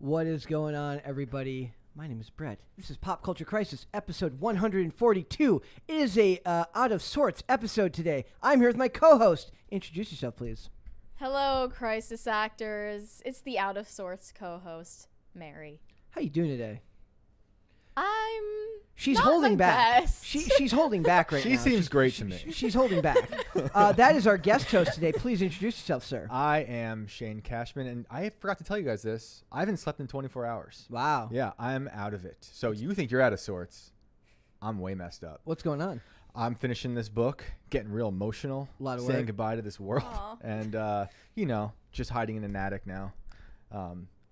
What is going on, everybody? My name is Brett. This is Pop Culture Crisis, episode 142. It is a out of sorts episode today. I'm here with my co-host. Introduce yourself, please. Hello, crisis actors. It's the out of sorts co-host, Mary. How you doing today? She's holding back. Best. She's holding back right now. She seems great to me. She's holding back. That is our guest host today. Please introduce yourself, sir. I am Shane Cashman, and I forgot to tell you guys this. I haven't slept in 24 hours. Wow. Yeah, I'm out of it. So you think you're out of sorts. I'm way messed up. What's going on? I'm finishing this book, getting real emotional, A lot of saying work. goodbye to this world, Aw. and, just hiding in an attic now.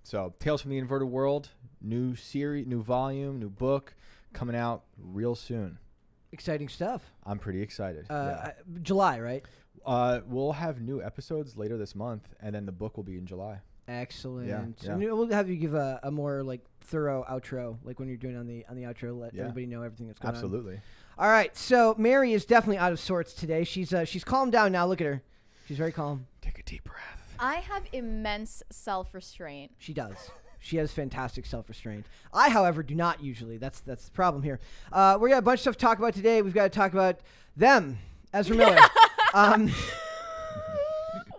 So Tales from the Inverted World, new series, new volume, new book, coming out real soon. Exciting stuff. I'm pretty excited. July, right? We'll have new episodes later this month, and then the book will be in July. Excellent. Yeah. And we'll have you give a more like thorough outro, like when you're doing on the outro, let everybody know everything that's going on. Absolutely. All right, so Mary is definitely out of sorts today. She's calmed down now. Look at her. She's very calm. Take a deep breath. I have immense self-restraint. She does. She has fantastic self-restraint. I, however, do not usually. That's the problem here. We got a bunch of stuff to talk about today. We've got to talk about them, Ezra Miller.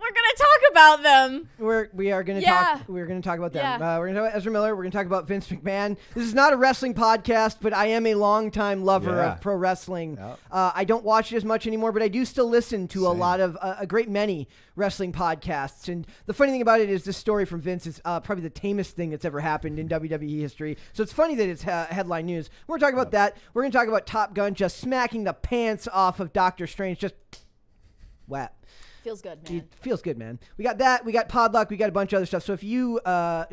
We're gonna talk about them. We are going to Yeah. talk. We're going to talk about them. Yeah. We're going to talk about Ezra Miller. We're going to talk about Vince McMahon. This is not a wrestling podcast, but I am a longtime lover Yeah. of pro wrestling. Yep. I don't watch it as much anymore, but I do still listen to a Same. lot of a great many wrestling podcasts. And the funny thing about it is this story from Vince is probably the tamest thing that's ever happened in WWE history. So it's funny that it's headline news. We're going to talk about that. We're going to talk about Top Gun just smacking the pants off of Doctor Strange. Just whap. Feels good, man. It feels good, man. We got that. We got Podluck. We got a bunch of other stuff. So if you,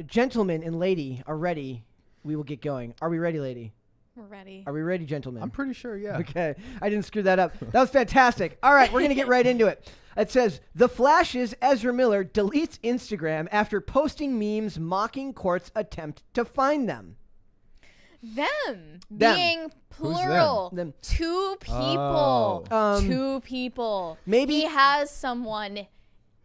gentlemen and lady, are ready, we will get going. Are we ready, lady? We're ready. Are we ready, gentlemen? I'm pretty sure, yeah. Okay. I didn't screw that up. That was fantastic. All right. We're going to get right into it. It says, The Flash's Ezra Miller deletes Instagram after posting memes mocking court's attempt to find them. Them. Them. Being Who's plural. Them. Two people. Oh. Um, 2 people. maybe- He has someone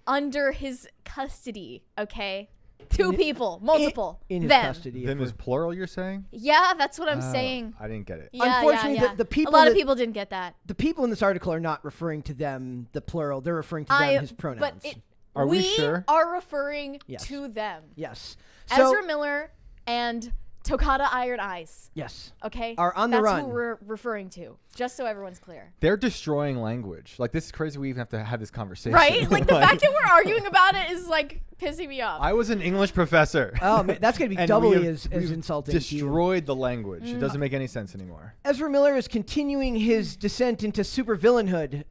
under his custody, okay? 2 people. Multiple. In his them. custody. Them if is we're- plural, you're saying? Yeah, that's what I'm Oh, saying. I didn't get it. Yeah, Unfortunately, yeah. the people a lot of that- people didn't get that. The people in this article are not referring to them, the plural. They're referring to them, his pronouns. But Are we sure? are referring Yes. to them. Yes. So, Ezra Miller and Tokata Iron Eyes. yes. Okay? Are on the That's run. who we're referring to. Just so everyone's clear. They're destroying language. Like, this is crazy we even have to have this conversation. Right? Like, the fact that we're arguing about it is, like, pissing me off. I was an English professor. Oh, man, that's going to be And doubly we as we've insulting. to you. destroyed the language. It doesn't make any sense anymore. Ezra Miller is continuing his descent into supervillainhood,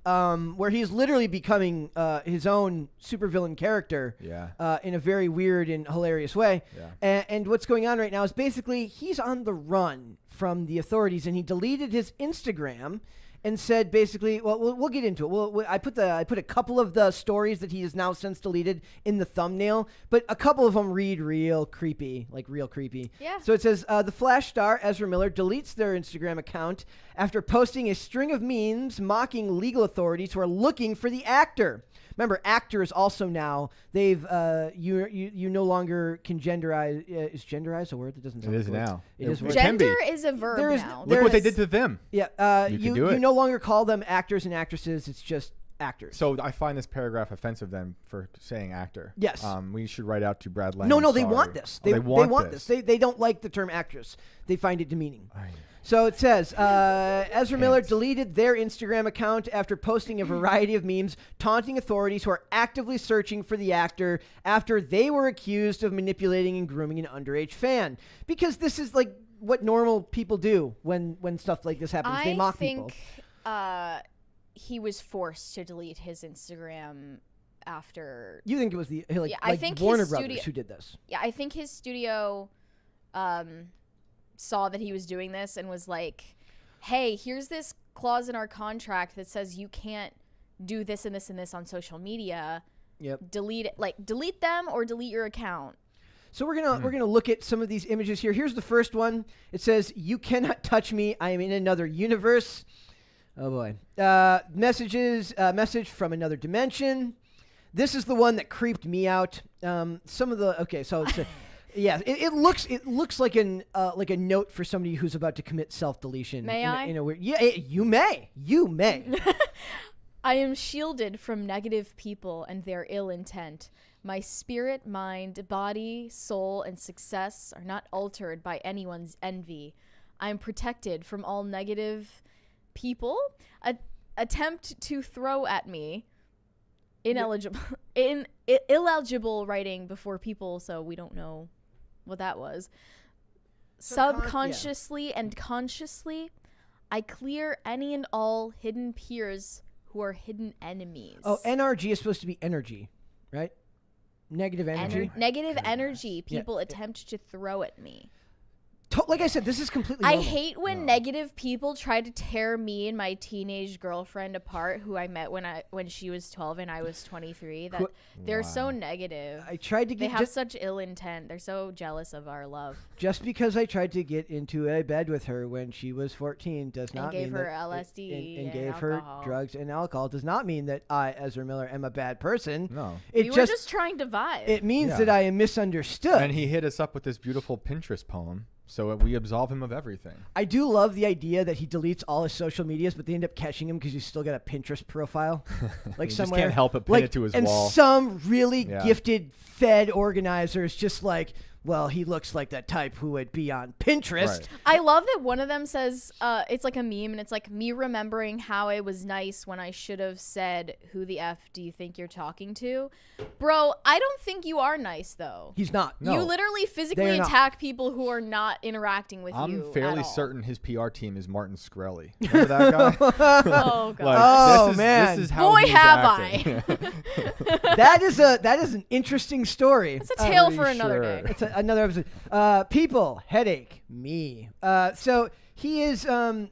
where he is literally becoming his own supervillain character Yeah. in a very weird and hilarious way. Yeah. And what's going on right now is basically he's on the run from the authorities, and he deleted his Instagram and said basically, well, we'll get into it. I put a couple of the stories that he has now since deleted in the thumbnail, but a couple of them read real creepy, like real creepy. Yeah. So it says, the Flash star Ezra Miller deletes their Instagram account after posting a string of memes mocking legal authorities who are looking for the actor. Remember, actors also now, they've, you no longer can genderize. Is genderize a word? That doesn't sound It is like a word. now. It is. It word. can be. Gender is a verb There is- now. there Look what they is- did to them. Yeah, You can you do it. no longer call them actors and actresses. It's just actors. So I find this paragraph offensive then for saying actor. Yes. We should write out to Brad Lang. No, they sorry. want this. Oh, they want this. They don't like the term actress. They find it demeaning. Aye. So it says, Ezra Miller Pants. deleted their Instagram account after posting a variety of memes taunting authorities who are actively searching for the actor after they were accused of manipulating and grooming an underage fan. Because this is like what normal people do when stuff like this happens. They mock people. I think he was forced to delete his Instagram after. You think it was the Yeah, I think his Warner Brothers studio- who did this? Yeah, I think his studio saw that he was doing this and was like, hey, here's this clause in our contract that says you can't do this and this and this on social media. Yep. Delete it, like delete them or delete your account. So we're gonna look at some of these images here. Here's the first one. It says, "You cannot touch me. I am in another universe." Oh boy. Message from another dimension. This is the one that creeped me out. So it's Yeah, it looks like a note for somebody who's about to commit self-deletion. May I? In a weird, yeah, you may. I am shielded from negative people and their ill intent. My spirit, mind, body, soul, and success are not altered by anyone's envy. I am protected from all negative people attempt to throw at me illegible writing before people, so we don't know what that was. Subconsciously and consciously, I clear any and all hidden peers who are hidden enemies. Oh, NRG is supposed to be energy, right? Negative energy. Negative energy people attempt to throw at me. Like I said, this is completely I normal. hate when negative people try to tear me and my teenage girlfriend apart, who I met when she was 12 and I was 23. That they're so negative. I tried to get They have such ill intent. They're so jealous of our love. Just because I tried to get into a bed with her when she was 14 does not gave mean her that LSD and and gave alcohol. her drugs and alcohol does not mean that I, Ezra Miller, am a bad person. No. We were just trying to vibe. It means that I am misunderstood. And he hit us up with this beautiful Pinterest poem. So we absolve him of everything. I do love the idea that he deletes all his social medias, but they end up catching him because he's still got a Pinterest profile, like He somewhere. just can't help but pin it to his wall. And some really gifted Fed organizer is just like, well, he looks like that type who would be on Pinterest. Right. I love that one of them says, it's like a meme, and it's like me remembering how I was nice when I should have said, who the F do you think you're talking to? Bro, I don't think you are nice, though. He's not. No. You literally physically attack people who are not interacting with you I'm fairly at all. certain his PR team is Martin Shkreli. Remember that guy? Oh, God. Man. This is how Boy, he's have acting. That is an interesting story. It's a tale for another sure. day. It's another episode. People, headache, me. So he is. I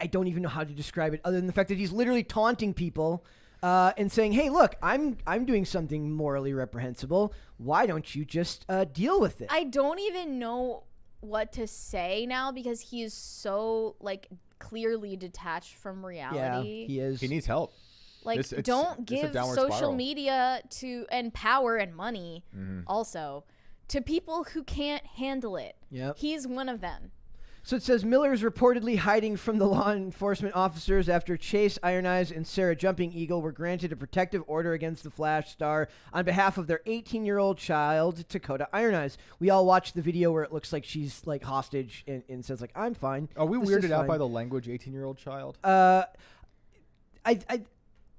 don't even know how to describe it other than the fact that he's literally taunting people and saying, "Hey, look, I'm doing something morally reprehensible. Why don't you just deal with it?" I don't even know what to say now because he is so clearly detached from reality. Yeah, he is. He needs help. Don't it's a give downward social spiral. media and power and money also to people who can't handle it. Yep. He's one of them. So it says Miller is reportedly hiding from the law enforcement officers after Chase, Iron Eyes, and Sarah Jumping Eagle were granted a protective order against the Flash star on behalf of their 18-year-old child, Dakota Iron Eyes. We all watched the video where it looks like she's hostage and says I'm fine. Are we This weirded is out fine." by the language 18-year-old child?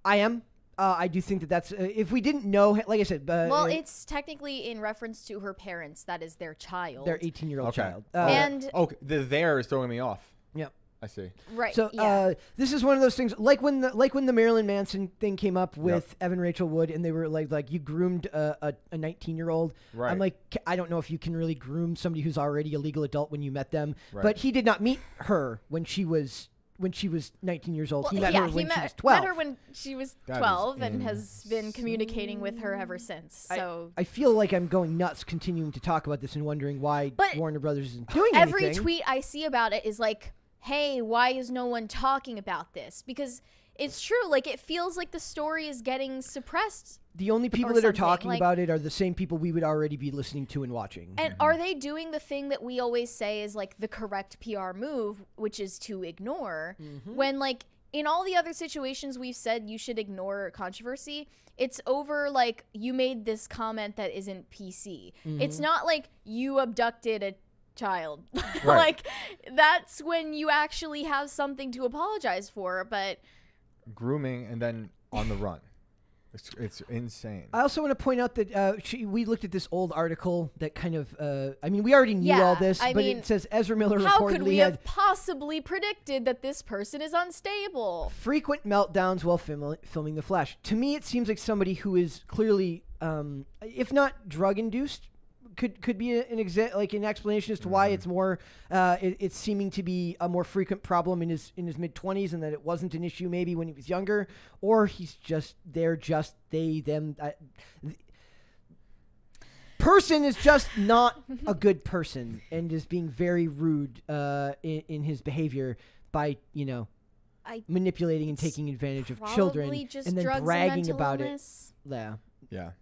I am. I do think that's if we didn't know, like I said, Well, it's technically in reference to her parents. That is their child. their 18-year-old child. And the there is throwing me off. Yeah. I see. right. So yeah. this is one of those things, like when the Marilyn Manson thing came up with Evan Rachel Wood, and they were like you groomed a 19-year-old. Right. I'm like, I don't know if you can really groom somebody who's already a legal adult when you met them. Right. But he did not meet her when she was 19 years old. Well, he met her when she was 12. Met her when she was That is 12 and has been communicating with her ever since. So I feel like I'm going nuts continuing to talk about this and wondering why But Warner Brothers isn't doing every anything. tweet I see about it is like, hey, why is no one talking about this? Because it's true. It feels like the story is getting suppressed. The only people or that are something, talking about it are the same people we would already be listening to and watching. And are they doing the thing that we always say is the correct PR move, which is to ignore, when in all the other situations we've said you should ignore controversy, it's over you made this comment that isn't PC. It's not you abducted a child. Right. That's when you actually have something to apologize for, but Grooming and then on the run. It's insane. I also want to point out that we looked at this old article that kind of, we already knew all this, but it says Ezra Miller how reportedly could we had have possibly predicted that this person is unstable? frequent meltdowns while filming The Flash. To me, it seems like somebody who is clearly, if not drug-induced, could be an explanation as to why it's more it's seeming to be a more frequent problem in his mid-20s, and that it wasn't an issue maybe when he was younger, or he's just they them. Person is just not a good person and is being very rude in his behavior by manipulating and taking advantage of children Probably just and then drugs bragging and mental about illness. it. Yeah.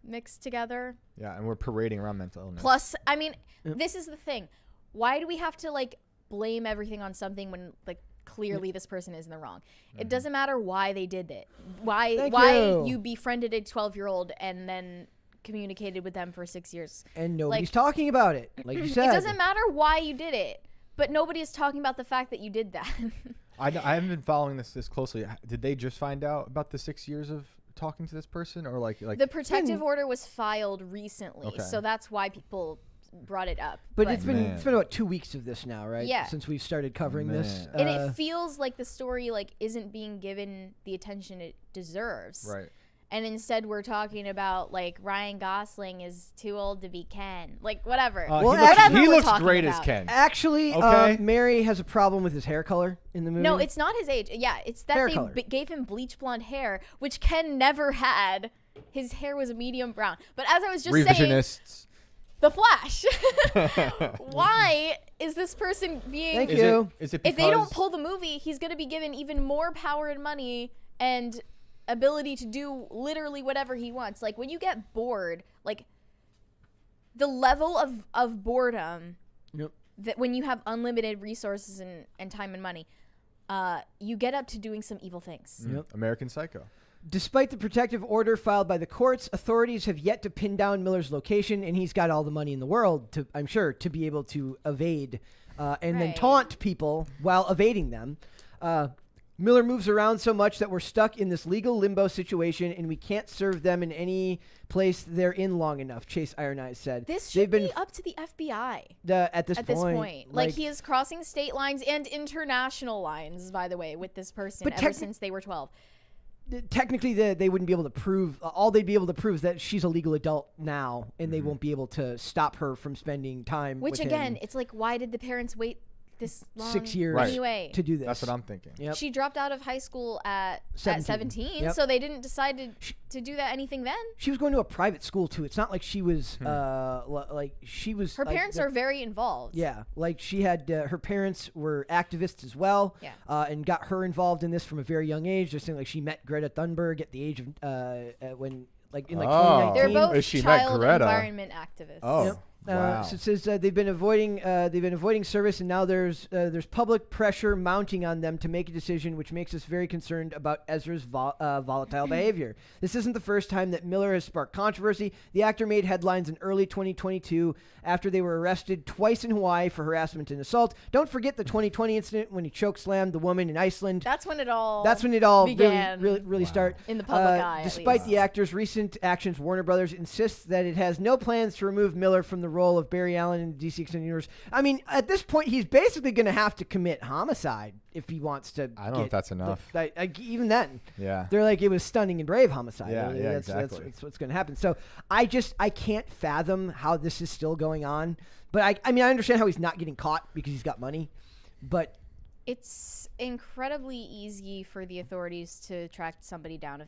mixed together. Yeah, and we're parading around mental illness. Plus, I mean, this is the thing. Why do we have to like blame everything on something when like clearly this person is in the wrong? It doesn't matter why they did it. Why you befriended a 12-year-old and then communicated with them for 6 years. And nobody's talking about it, like you said. It doesn't matter why you did it, but nobody is talking about the fact that you did that. I haven't been following this closely. Did they just find out about the 6 years of talking to this person, or like the protective order was filed recently, so that's why people brought it up. But it's been about 2 weeks of this now, right? Yeah. Since we've started covering this, and it feels like the story like isn't being given the attention it deserves. Right. And instead, we're talking about like Ryan Gosling is too old to be Ken, like whatever. He looks great as Ken. Actually, Mary has a problem with his hair color in the movie. No, it's not his age. Yeah, it's that they gave him bleach blonde hair, which Ken never had. His hair was medium brown. But as I was just saying, The Flash. Why is this person being? Thank you. Is it if they don't pull the movie, he's going to be given even more power and money and ability to do literally whatever he wants. Like when you get bored, like the level of boredom that when you have unlimited resources and time and money, you get up to doing some evil things. American Psycho. Despite the protective order filed by the courts, authorities have yet to pin down Miller's location, and he's got all the money in the world, I'm sure, to be able to evade and then taunt people while evading them. Miller moves around so much that we're stuck in this legal limbo situation, and we can't serve them in any place they're in long enough, Chase Iron Eyes said. This should be up to the FBI at this point. Like, he is crossing state lines and international lines, by the way, with this person ever since they were 12. Technically, they wouldn't be able to prove. All they'd be able to prove is that she's a legal adult now, and they won't be able to stop her from spending time with him. It's like, why did the parents wait this long 6 years anyway to do this? That's what I'm thinking. Yep. She dropped out of high school at 17, so they didn't decide to do that anything then. She was going to a private school too. It's not like she was like she was. Her parents are very involved. Yeah, like she had her parents were activists as well. Yeah. And got her involved in this from a very young age. They're saying like she met Greta Thunberg at the age of when like in like 2019. They're both she child met Greta. environment activists. Oh. Yep. Wow. So it says they've been avoiding service, and now there's public pressure mounting on them to make a decision, which makes us very concerned about Ezra's volatile behavior. This isn't the first time that Miller has sparked controversy. The actor made headlines in early 2022 after they were arrested twice in Hawaii for harassment and assault. Don't forget the 2020 incident when he chokeslammed the woman in Iceland. That's when it all began. really start in the public eye. Despite the actor's recent actions, Warner Brothers insists that it has no plans to remove Miller from the role of Barry Allen in the DC Extended Universe. I mean, at this point, he's basically going to have to commit homicide if he wants to. I don't know if that's enough. Even then, they're like, it was stunning and brave homicide. Yeah, exactly. That's what's going to happen. So I can't fathom how this is still going on. But I mean, I understand how he's not getting caught because he's got money. But it's incredibly easy for the authorities to track somebody down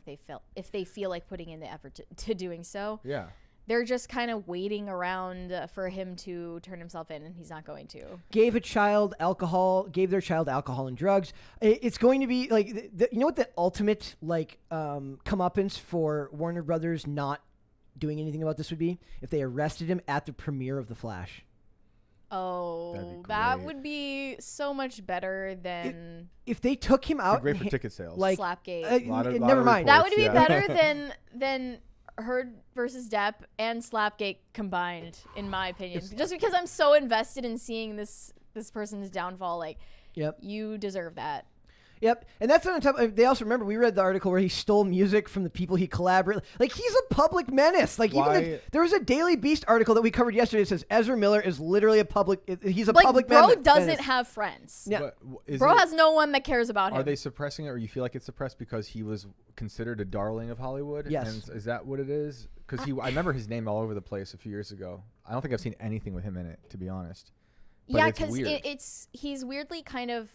if they feel like putting in the effort to doing so. Yeah. They're just kind of waiting around for him to turn himself in, and he's not going to. Gave their child alcohol and drugs. It's going to be like, you know what the ultimate comeuppance for Warner Brothers not doing anything about this would be? If they arrested him at the premiere of The Flash. Oh, that would be so much better than if they took him out. Great for ticket sales. Like Slapgate. Never mind. That would be better than Heard versus Depp and Slapgate combined, in my opinion. Just because I'm so invested in seeing this person's downfall, like, you deserve that. Yep, and that's on top. They also remember we read the article where he stole music from the people he collaborated. Like, he's a public menace. Like, there was a Daily Beast article that we covered yesterday that says Ezra Miller is literally he's a public menace. Bro doesn't have friends. Yeah, bro has no one that cares about him. Are they suppressing it, or you feel like it's suppressed because he was considered a darling of Hollywood? Yes. And is that what it is? Because I remember his name all over the place a few years ago. I don't think I've seen anything with him in it, to be honest. But yeah, because he's weirdly kind of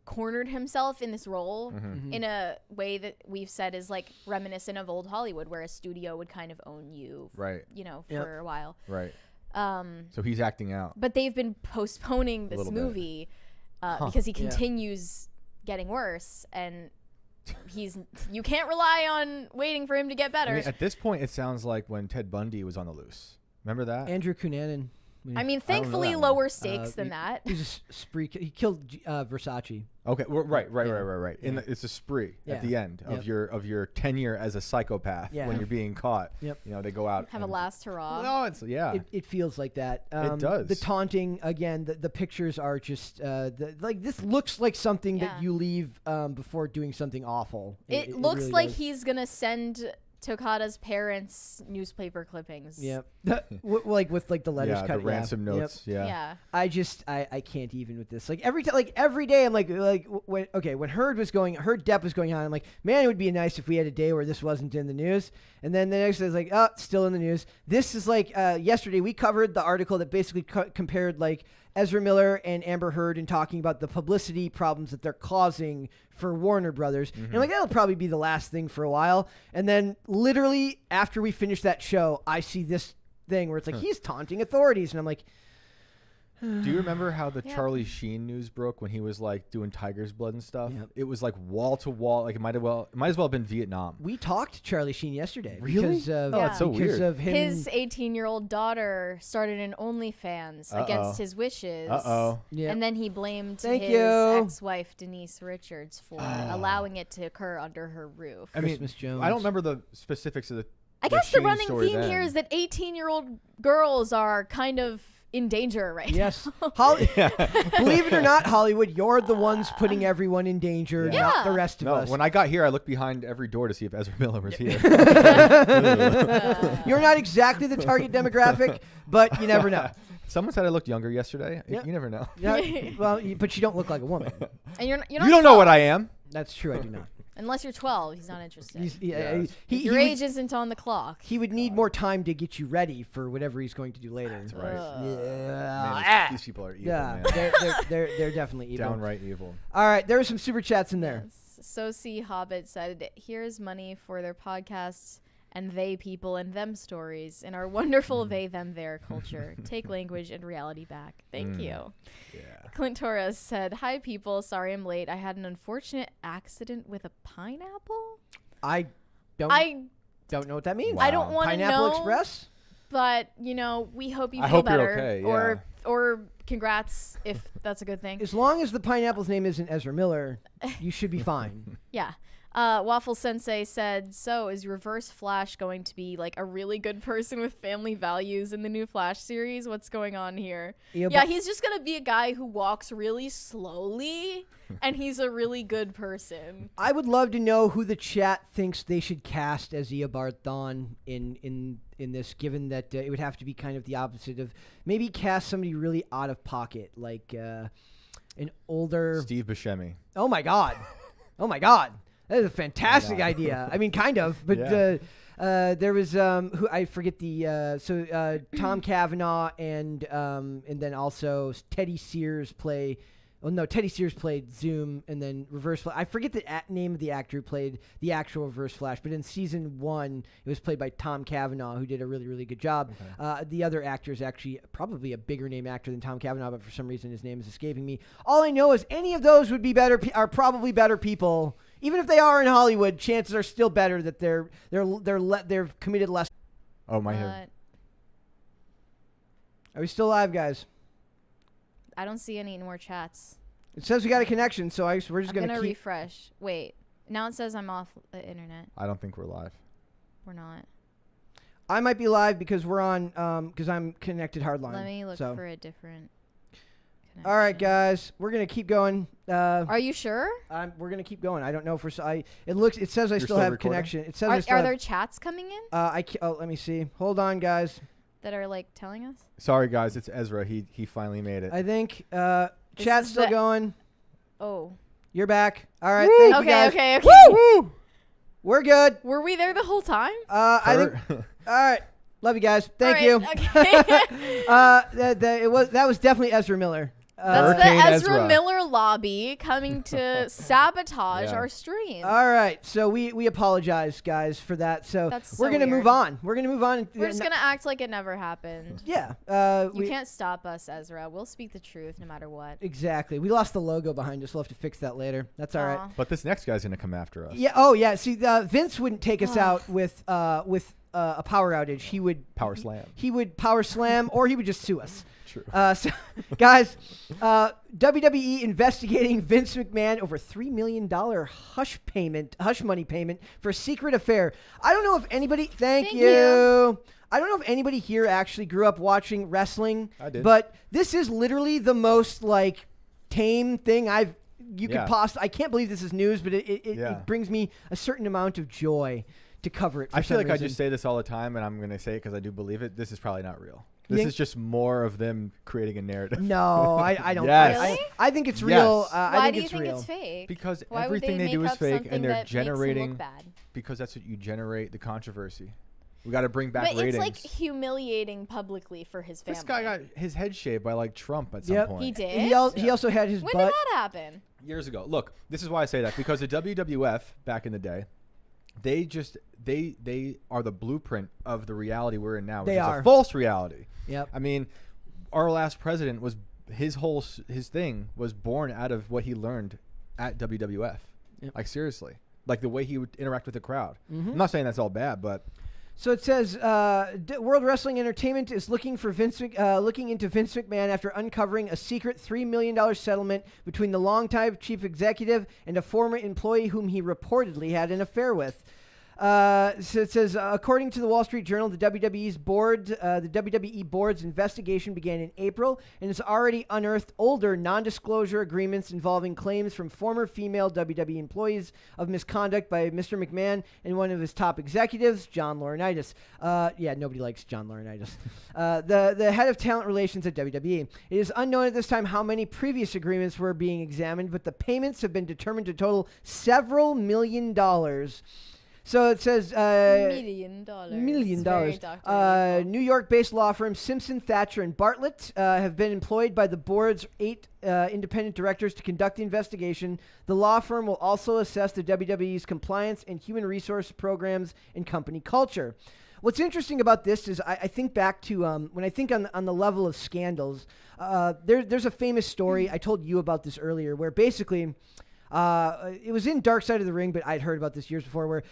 cornered himself in this role in a way that we've said is like reminiscent of old Hollywood, where a studio would kind of own you, for a while. Right. So he's acting out. But they've been postponing this movie because he continues getting worse, and you can't rely on waiting for him to get better. I mean, at this point, it sounds like when Ted Bundy was on the loose. Remember that? Andrew Cunanan. I mean, I don't know thankfully, that one. lower stakes than that. He's a spree. He killed Versace. Okay, right. It's a spree Yeah. at the end of your tenure as a psychopath Yeah. when you're being caught. Yep. They go out. Have a last hurrah. No, it's It feels like that. It does. The taunting again. The pictures are just like this looks like something that Yeah. you leave before doing something awful. It looks really like does. he's gonna send Tokata's parents newspaper clippings. Yep. Like with like the letters cut. the ransom notes. Yep. Yeah. I can't even with this. Like every day I'm like when Herd Depp was going on, I'm like, man, it would be nice if we had a day where this wasn't in the news. And then the next day is like, oh, it's still in the news. This is like yesterday we covered the article that basically compared like Ezra Miller and Amber Heard and talking about the publicity problems that they're causing for Warner Brothers. And I'm like, that'll probably be the last thing for a while. And then literally after we finish that show, I see this thing where it's like, he's taunting authorities. And I'm like, Do you remember how the Yeah. Charlie Sheen news broke when he was like doing Tiger's Blood and stuff? Yep. It was like wall to wall. Like it might as well have been Vietnam. we talked to Charlie Sheen yesterday. Really? Because of, Oh, that's so because weird. of him. His 18-year-old daughter started an OnlyFans against his wishes. Yeah. And then he blamed Thank his you. ex-wife Denise Richards for allowing it to occur under her roof. I mean, Christmas Jones. I don't remember the specifics of the. I guess the Sheen running story theme here then. is that 18-year-old girls are kind of in danger right Yes. now. Believe it or not, Hollywood, you're the ones putting everyone in danger, Yeah. not the rest of No, us. when I got here, I looked behind every door to see if Ezra Miller was here. You're not exactly the target demographic, but you never know. Someone said I looked younger yesterday. Yeah. You never know. Yeah, well, but you don't look like a woman. And you're not You don't know what I am. That's true. I do not. unless you're 12. He's not interested. Yes. Your age isn't on the clock. He would need more time to get you ready for whatever he's going to do later. That's right. Yeah. Man, these people are evil, Yeah, man. they're definitely evil. Downright evil. All right, there were some super chats in there. So see Hobbit said, "Here's money for their podcasts and they people and them stories in our wonderful they them their culture. Take language and reality back. Thank you." Yeah. Clint Torres said, "Hi people, sorry I'm late. I had an unfortunate accident with a pineapple." I don't know what that means. Wow. I don't want to know. Pineapple Express? But we hope you I feel hope you're better. okay, Or congrats if that's a good thing. As long as the pineapple's name isn't Ezra Miller, you should be fine. Yeah. Waffle Sensei said, "So is Reverse Flash going to be like a really good person with family values in the new Flash series? What's going on here?" Yeah, he's just going to be a guy who walks really slowly and he's a really good person. I would love to know who the chat thinks they should cast as Eobard Thawne in this, given that it would have to be kind of the opposite of maybe cast somebody really out of pocket, like an older Steve Buscemi. Oh my god. Oh my god. That is a fantastic idea. I mean, kind of, but there was who I forget the Tom Cavanaugh and then also Teddy Sears play. Oh no, Teddy Sears played Zoom, and then Reverse Flash. I forget the name of the actor who played the actual Reverse Flash, but in season 1, it was played by Tom Cavanaugh, who did a really, really good job. Okay. The other actor is actually probably a bigger name actor than Tom Cavanaugh, but for some reason his name is escaping me. All I know is any of those would be better, are probably better people. Even if they are in Hollywood, chances are still better that they're committed less. Oh my head. Are we still live, guys? I don't see any more chats. It says we got a connection, so we're just I'm gonna keep. refresh. Wait, now it says I'm off the internet. I don't think we're live. We're not. I might be live because we're on because I'm connected hardline. Let me look for a different connection. All right, guys, we're gonna keep going. Are you sure? We're gonna keep going. I don't know if we're. It says I still have recording? connection. It says Are there chats coming in let me see. Hold on, guys. that are like telling us? Sorry, guys. It's Ezra. He finally made it. I think chat's still going. Oh. You're back. All right. Woo! Thank you, guys. Okay. Woo! We're good. Were we there the whole time? I think. All right. Love you guys. Thank All you. right, okay. That was definitely Ezra Miller. That's Hurricane the Ezra Ezra. Miller lobby coming to sabotage Yeah. our stream. All right, so we apologize, guys, for that. So That's we're so gonna weird. move on. We're gonna move on. We're just gonna act like it never happened. Yeah. You can't stop us, Ezra. We'll speak the truth no matter what. Exactly. We lost the logo behind us. We'll have to fix that later. That's all right. Aw. But this next guy's gonna come after us. Yeah. Oh, yeah. See, Vince wouldn't take us out with a power outage. He would Power slam. He would power slam, or he would just sue us. True. So, guys, WWE investigating Vince McMahon over $3 million hush money payment for a secret affair. I don't know if anybody. Thank you. I don't know if anybody here actually grew up watching wrestling. I did. But this is literally the most like tame thing you could Yeah. possibly. I can't believe this is news, but it brings me a certain amount of joy to cover it. For I feel some like I reason. just say this all the time, and I'm gonna say it because I do believe it. This is probably not real. You This think- is just more of them creating a narrative. No, I don't. Yes. I, Really? I think it's real. Yes. I Why think do you it's think real. it's fake? Because Why would everything they do make is up fake, something and they're that makes them generating. look bad? Because that's what you generate the controversy. We got to bring back But ratings. it's like humiliating publicly for his family. This guy got his head shaved by like Trump at some Yep. point. He did. He also had his When butt. did that happen? Years ago. Look, this is why I say that, because the WWF back in the day, they are the blueprint of the reality we're in now, which They is are. a false reality. Yep. I mean, our last president was his thing was born out of what he learned at WWF. Yep. Like seriously, like the way he would interact with the crowd. Mm-hmm. I'm not saying that's all bad, but So it says World Wrestling Entertainment is looking into Vince McMahon after uncovering a secret $3 million settlement between the longtime chief executive and a former employee whom he reportedly had an affair with. So it says, according to the Wall Street Journal, the WWE board's investigation began in April and has already unearthed older non-disclosure agreements involving claims from former female WWE employees of misconduct by Mr. McMahon and one of his top executives, John Laurinaitis. Yeah, nobody likes John Laurinaitis. The head of talent relations at WWE. It is unknown at this time how many previous agreements were being examined, but the payments have been determined to total several $1 million. So it says $1 million. $1 million. New York-based law firm Simpson, Thatcher, and Bartlett have been employed by the board's 8 independent directors to conduct the investigation. The law firm will also assess the WWE's compliance and human resource programs and company culture. What's interesting about this is I think back to when I think on the level of scandals, there's a famous story. I told you about this earlier where basically... it was in Dark Side of the Ring, but I'd heard about this years before, where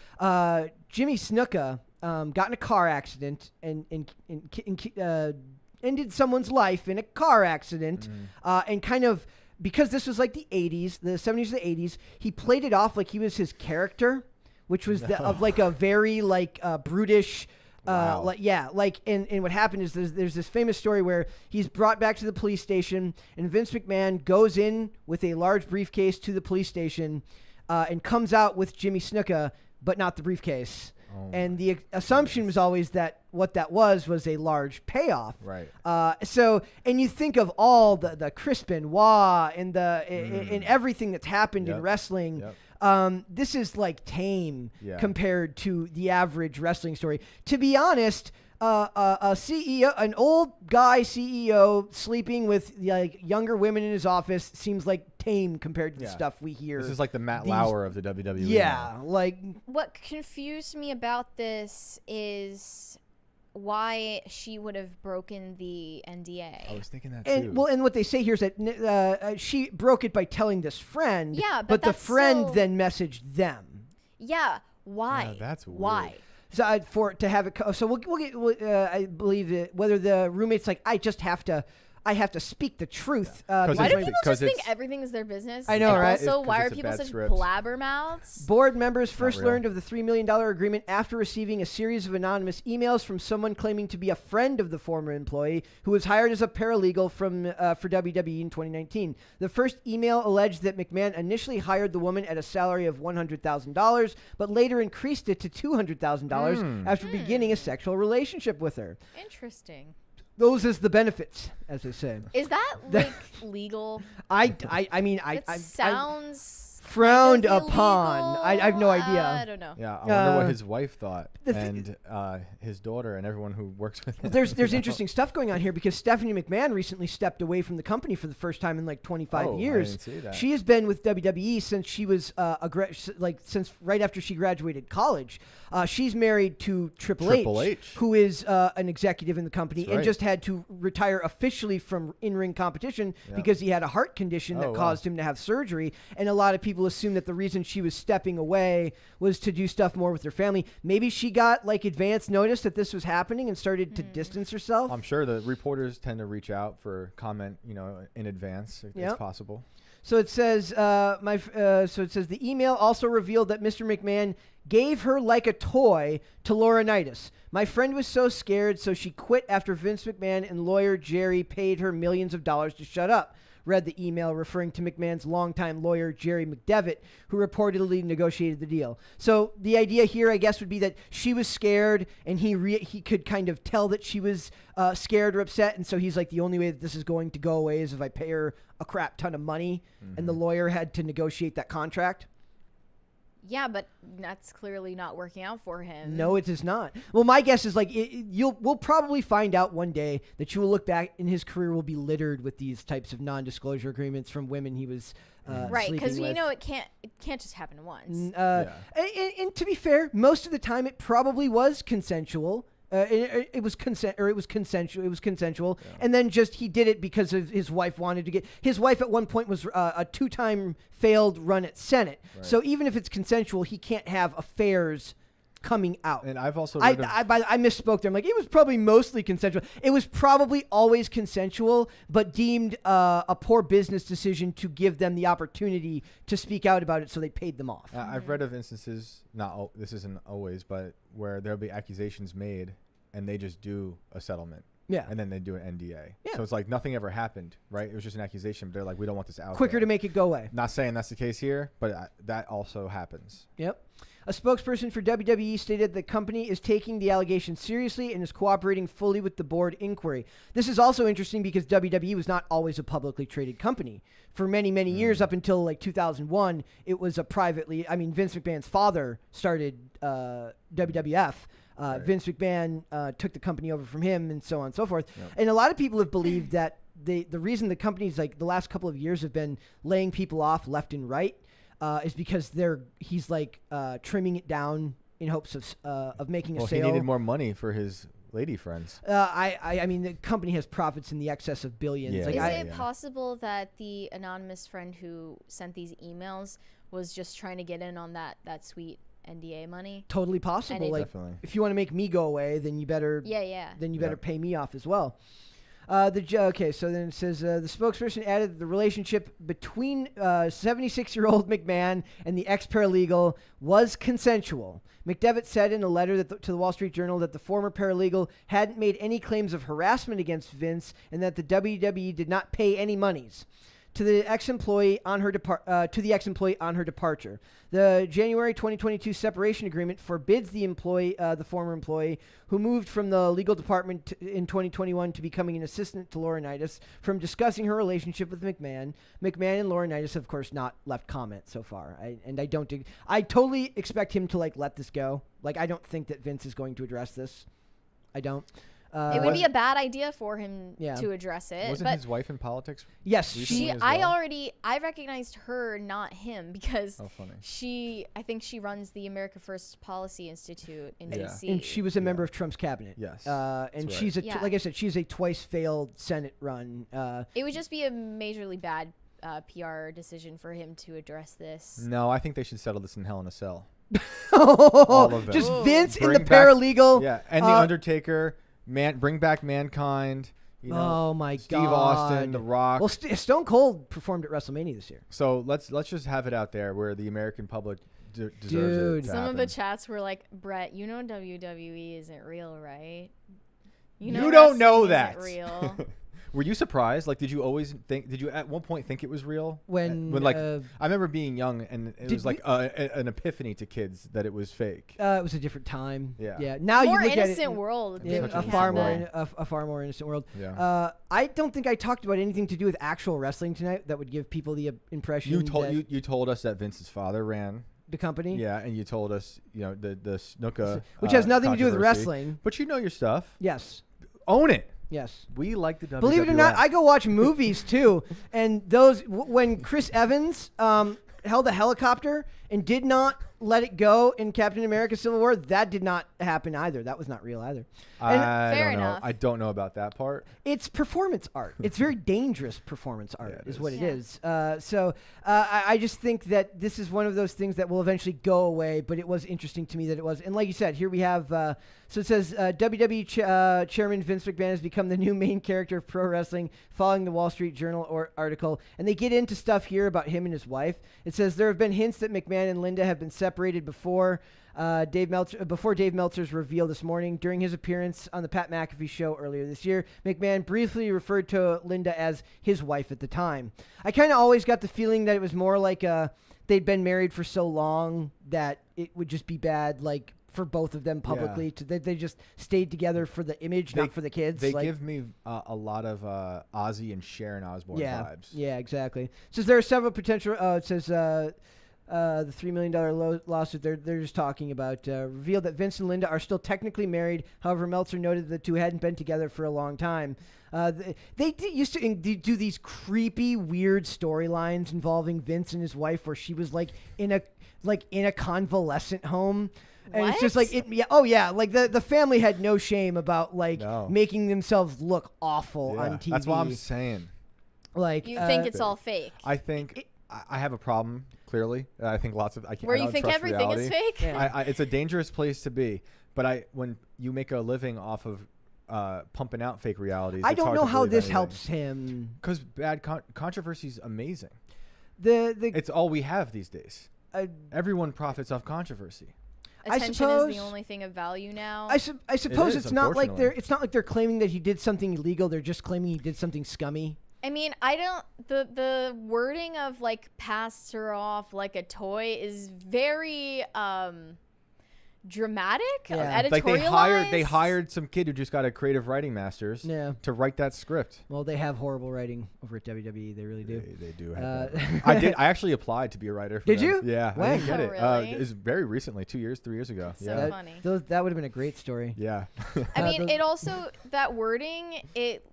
Jimmy Snuka got in a car accident and ended someone's life in a car accident, and kind of, because this was like the 80s, the 70s, the 80s, he played it off like he was his character, which was of like a very like brutish. Wow. And what happened is there's this famous story where he's brought back to the police station, and Vince McMahon goes in with a large briefcase to the police station, and comes out with Jimmy Snuka, but not the briefcase. Oh And the assumption was always that what that was a large payoff. right. And you think of all the Chris Benoit and and everything that's happened in Yep. wrestling. Yep. This is like tame Yeah. compared to the average wrestling story. To be honest, a CEO, an old guy CEO sleeping with like younger women in his office seems like tame compared to the Yeah. stuff we hear. This is like the Matt these- Lauer of the WWE. Yeah, like What confused me about this is why she would have broken the NDA. I was thinking that too. and what they say here is that she broke it by telling this friend. Yeah, but the that's friend so- then messaged them. Yeah, why? Yeah, that's weird. Why? So to have it. So we'll get. I believe that whether the roommate's like, I have to speak the truth. Yeah. 'Cause Why do it's- people because just think it's- everything is their business? I know, and right? Also, It's- why 'cause are it's a people bad such script. blabbermouths? Board members first real. learned of the $3 million agreement after receiving a series of anonymous emails from someone claiming to be a friend of the former employee who was hired as a paralegal for WWE in 2019. The first email alleged that McMahon initially hired the woman at a salary of $100,000, but later increased it to $200,000 after beginning a sexual relationship with her. Interesting. Those is the benefits, as they say. Is that like legal? I mean, It sounds frowned kind of upon. I have no idea. I don't know. Yeah, I wonder what Uh, his wife thought, the and his daughter, and everyone who works with him. There's you know? interesting stuff going on here because Stephanie McMahon recently stepped away from the company for the first time in like 25 years. I didn't see that. She has been with WWE since she was since right after she graduated college. She's married to Triple H, who is an executive in the company, That's and right. just had to retire officially from in-ring competition because he had a heart condition that caused him to have surgery. And a lot of people assume that the reason she was stepping away was to do stuff more with her family. Maybe she got like advance notice that this was happening and started to distance herself. I'm sure the reporters tend to reach out for comment, in advance. It's Yep. possible. So it says, the email also revealed that Mr. McMahon gave her like a toy to Laurinaitis. My friend was so scared, so she quit after Vince McMahon and lawyer Jerry paid her millions of dollars to shut up. Read the email referring to McMahon's longtime lawyer, Jerry McDevitt, who reportedly negotiated the deal. So the idea here, I guess, would be that she was scared, and he could kind of tell that she was scared or upset, and so he's like, the only way that this is going to go away is if I pay her a crap ton of money, and the lawyer had to negotiate that contract. Yeah, but that's clearly not working out for him. No, it is not. Well, my guess is like we'll probably find out one day that you will look back and his career will be littered with these types of non-disclosure agreements from women he was right, because sleeping we with. know it can't just happen once. And to be fair, most of the time it probably was consensual. It was consensual, and then just he did it because of his wife wanted to get. His wife at one point was a 2-time failed run at Senate. Right. So even if it's consensual, he can't have affairs coming out. And I've also I misspoke there. I'm like, it was probably mostly consensual. It was probably always consensual, but deemed a poor business decision to give them the opportunity to speak out about it, so they paid them off. I've read of instances, this isn't always, but where there'll be accusations made, and they just do a settlement. Yeah. And then they do an NDA. Yeah. So it's like nothing ever happened, right? It was just an accusation, but they're like, we don't want this out Quicker there. to make it go away. Not saying that's the case here, but that also happens. Yep. A spokesperson for WWE stated the company is taking the allegations seriously and is cooperating fully with the board inquiry. This is also interesting because WWE was not always a publicly traded company. For many, many years, up until like 2001, it was a privately... I mean, Vince McMahon's father started WWF. Right. Vince McMahon took the company over from him, and so on and so forth. Yep. And a lot of people have believed that the reason the companies, like the last couple of years, have been laying people off left and right is because he's trimming it down in hopes of making a sale. He needed more money for his lady friends. I mean, the company has profits in the excess of billions. Yeah, Like, Is I- it possible that the anonymous friend who sent these emails was just trying to get in on that sweet NDA money? Totally possible. And Like, Definitely. if you want to make me go away, then you better Yeah. pay me off as well. So then it says the spokesperson added that the relationship between 76-year-old McMahon and the ex-paralegal was consensual. McDevitt said in a letter to the Wall Street Journal that the former paralegal hadn't made any claims of harassment against Vince and that the WWE did not pay any monies to the ex-employee on her departure. The January 2022 separation agreement forbids the former employee who moved from the legal department in 2021 to becoming an assistant to Laurinaitis from discussing her relationship with McMahon. McMahon and Laurinaitis have, of course, not left comment so far. I totally expect him to let this go. I don't think that Vince is going to address this. I don't. It would be a bad idea for him Yeah. to address it. Wasn't but his wife in politics? Yes, recently she, as I well? recognized her, not him, because Oh, funny. I think she runs the America First Policy Institute in Yeah. DC. and she was a member of Trump's cabinet. Yes, and that's right. she's Yeah. like I said, she's a twice failed Senate run. It would just be a majorly bad PR decision for him to address this. No, I think they should settle this in Hell in a Cell. All of them. Just Ooh. Vince in the Bring back- paralegal. Yeah, and the Undertaker. Bring back Mankind. Oh my Steve God. Austin, The Rock. Well, Stone Cold performed at WrestleMania this year. So let's just have it out there where the American public deserves Dude. it. to Some of the happen. chats were like, Brett, you know WWE isn't real, right? You don't know wrestling that. isn't real. Were you surprised? Like, did you always think? Did you at one point think it was real? When like, I remember being young, and it was like an epiphany to kids that it was fake. it was a different time. Yeah. Now more you look innocent at it, world. Yeah, didn't a have far that. more a far more innocent world. Yeah. I don't think I talked about anything to do with actual wrestling tonight that would give people the impression You told us that Vince's father ran. the company. Yeah, and you told us, the Snuka, Which has nothing to do with controversy. wrestling. But you know your stuff. Yes. Own it. Yes. We like the WWF. Believe it or not, I go watch movies too, and when Chris Evans held a helicopter and did not let it go in Captain America: Civil War, that did not happen either. That was not real either. Fair don't know. enough. I don't know about that part. It's performance art. It's very dangerous performance art, it is is. what it Yeah. is. I just think that this is one of those things that will eventually go away, but it was interesting to me that it was. And like you said, here we have, so it says WWE Chairman Vince McMahon has become the new main character of pro wrestling following the Wall Street Journal article. And they get into stuff here about him and his wife. It says there have been hints that McMahon and Linda have been separated before. Before Dave Meltzer's reveal this morning, during his appearance on the Pat McAfee show earlier this year, McMahon briefly referred to Linda as his wife at the time. I kind of always got the feeling that it was more like they'd been married for so long that it would just be bad, like for both of them publicly. They just stayed together for the image, not for the kids. They give me a lot of Ozzy and Sharon Osbourne vibes. Yeah, exactly. It says there are several potential. It says. The $3 million lawsuit, they're just talking about, revealed that Vince and Linda are still technically married. However, Meltzer noted the two hadn't been together for a long time. They used to do these creepy, weird storylines involving Vince and his wife, where she was like in a convalescent home. And it's just like like the family had no shame about making themselves look awful on TV. That's what I'm saying. Like You think it's all fake. I think I have a problem. Clearly, I think lots of I can't. Where I you don't think trust everything reality. is fake? Yeah. It's a dangerous place to be. But when you make a living off of pumping out fake realities, I it's don't hard know to how believe this anything. helps him. Because bad controversy is amazing. The It's all we have these days. uh, Everyone profits off controversy. Attention suppose- is the only thing of value now. I suppose is, it's not like unfortunately. it's not like they're claiming that he did something illegal. They're just claiming he did something scummy. I mean, I don't. The wording of like passed her off like a toy is very dramatic. Yeah. Editorialized. Like they hired some kid who just got a creative writing master's Yeah. to write that script. Well, they have horrible writing over at WWE. They really do. They do have Uh, that. I actually applied to be a writer for Did them. you? Yeah, When? I didn't get Oh, it. really? It was very recently, 3 years ago. So yeah. funny. That would have been a great story. Yeah. I mean, those- it also that wording it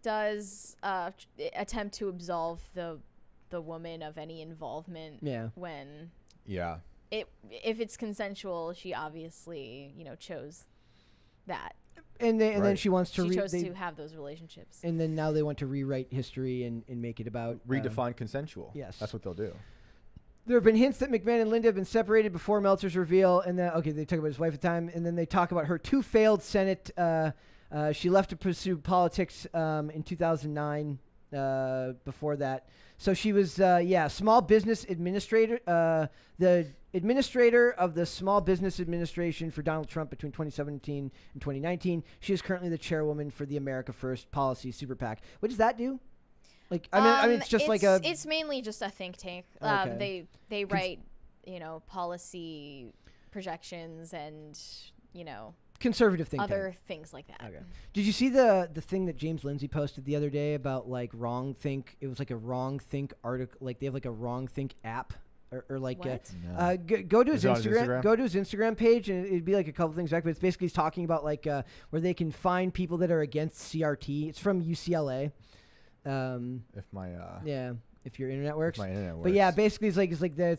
does attempt to absolve the woman of any involvement. Yeah. When Yeah. if it's consensual, she obviously chose that. And then Right. she wants to She chose to have those relationships. and then now they want to rewrite history and make it about Redefine consensual. yes. That's what they'll do. There have been hints that McMahon and Linda have been separated before Meltzer's reveal, and then they talk about his wife at the time, and then they talk about her two failed Senate. She left to pursue politics in 2009. Before that, so she was small business administrator, the administrator of the Small Business Administration for Donald Trump between 2017 and 2019. She is currently the chairwoman for the America First Policy Super PAC. What does that do? Like, I mean, it's just like a. It's mainly just a think tank. Okay. They write, policy projections and Conservative think other tank. things like that. Okay. Did you see the thing that James Lindsay posted the other day about like wrong think? It was like a wrong think article. Like they have like a wrong think app or like What? No. go to his Is it on his Instagram. Instagram? Go to his Instagram page and it'd be like a couple things back. But it's basically he's talking about like where they can find people that are against CRT. It's from UCLA. If my Yeah. If your internet works. my internet works. But yeah, basically it's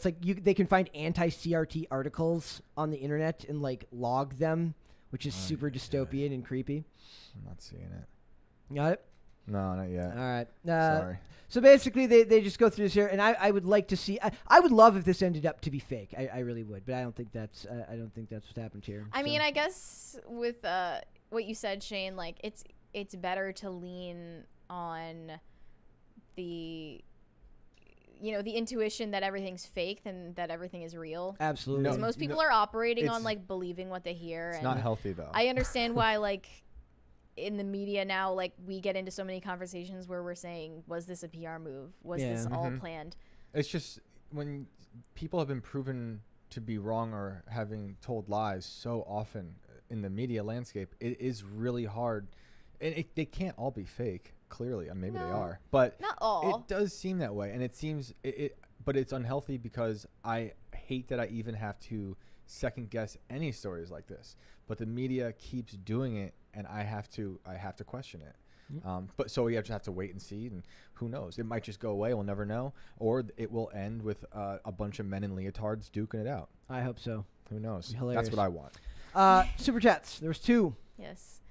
like they can find anti-CRT articles on the internet and like log them, which is super dystopian and creepy. I'm not seeing it. Got it? No, not yet. All right. Sorry. So basically, they just go through this here, and I would like to see. I would love if this ended up to be fake. I really would, but I don't think that's what happened here. I So- mean, I guess with what you said, Shane, like it's better to lean on the the intuition that everything's fake than that everything is real. absolutely. Because most people are operating on it's- like believing what they hear. It's and not healthy though. I understand why like in the media now, like we get into so many conversations where we're saying, was this a PR move? Was this all planned? It's just when people have been proven to be wrong or having told lies so often in the media landscape, it is really hard. And they can't all be fake, clearly. Maybe they are. But not all. It does seem that way. And it seems, but it's unhealthy because I hate that I even have to second guess any stories like this. But the media keeps doing it, and I have to question it. But so we just have to wait and see, and who knows? It might just go away. We'll never know, or it will end with a bunch of men in leotards duking it out. I hope so. Who knows? Hilarious. That's what I want. Super chats. There was 2. Yes.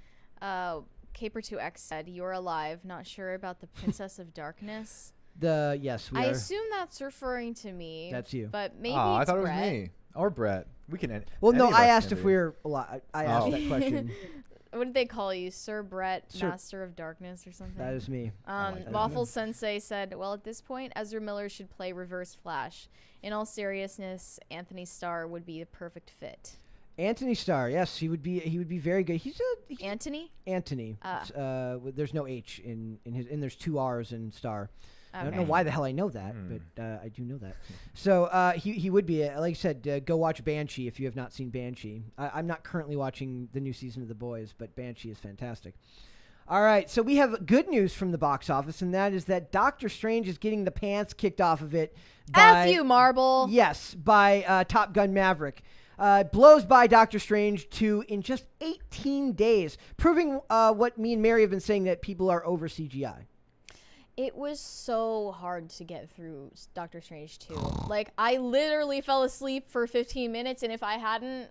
Caper2X said, "You're alive. Not sure about the Princess of Darkness." Yes, we I are. assume that's referring to me. That's you. But maybe I it's thought Brett. it was me or Brett. We can end. Well, no, any of I us asked can if be. we were alive. I asked that question. What did they call you? Sir Brett, Sir- Master of Darkness or something? That is me. like that. Waffle Sensei said, "Well, at this point, Ezra Miller should play Reverse Flash. In all seriousness, Anthony Starr would be the perfect fit." Anthony Starr. Yes, he would be very good. He's Anthony? Anthony. There's no H in his, and there's 2 R's in Starr. I don't know Okay. why the hell I know that, but I do know that. So he would be, like I said, go watch Banshee if you have not seen Banshee. I'm not currently watching the new season of The Boys, but Banshee is fantastic. All right, so we have good news from the box office, and that is that Doctor Strange is getting the pants kicked off of it. F you, Marble. Yes, by Top Gun Maverick. Blows by Doctor Strange 2 in just 18 days, proving what me and Mary have been saying, that people are over CGI. It was so hard to get through Doctor Strange 2. Like, I literally fell asleep for 15 minutes, and if I hadn't,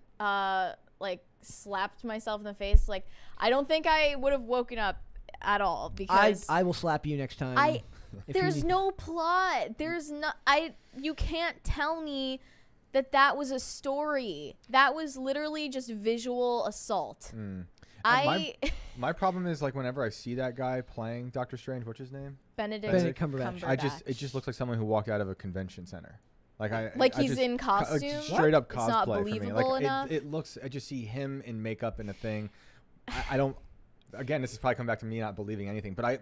slapped myself in the face, like, I don't think I would have woken up at all, because I will slap you next time. there's no plot. You can't tell me that was a story. That was literally just visual assault. My problem is, like, whenever I see that guy playing Doctor Strange, what's his name? Benedict Cumberbatch. It just looks like someone who walked out of a convention center. He's in costume. Straight up It's cosplay not for me. believable enough. It looks. I just see him in makeup and a thing. I don't. Again, this is probably come back to me not believing anything. But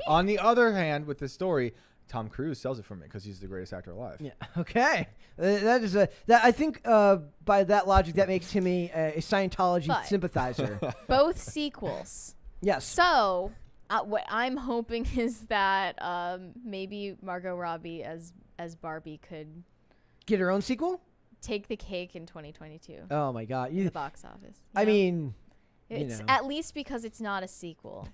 on the other hand, with this story, Tom Cruise sells it for me because he's the greatest actor alive. Yeah. Okay. I think by that logic that makes him a Scientology sympathizer. Both sequels. Yes. So what I'm hoping is that maybe Margot Robbie as Barbie could Get her own sequel? take the cake in 2022. Oh my God. The box office. I mean, it's at least because it's not a sequel.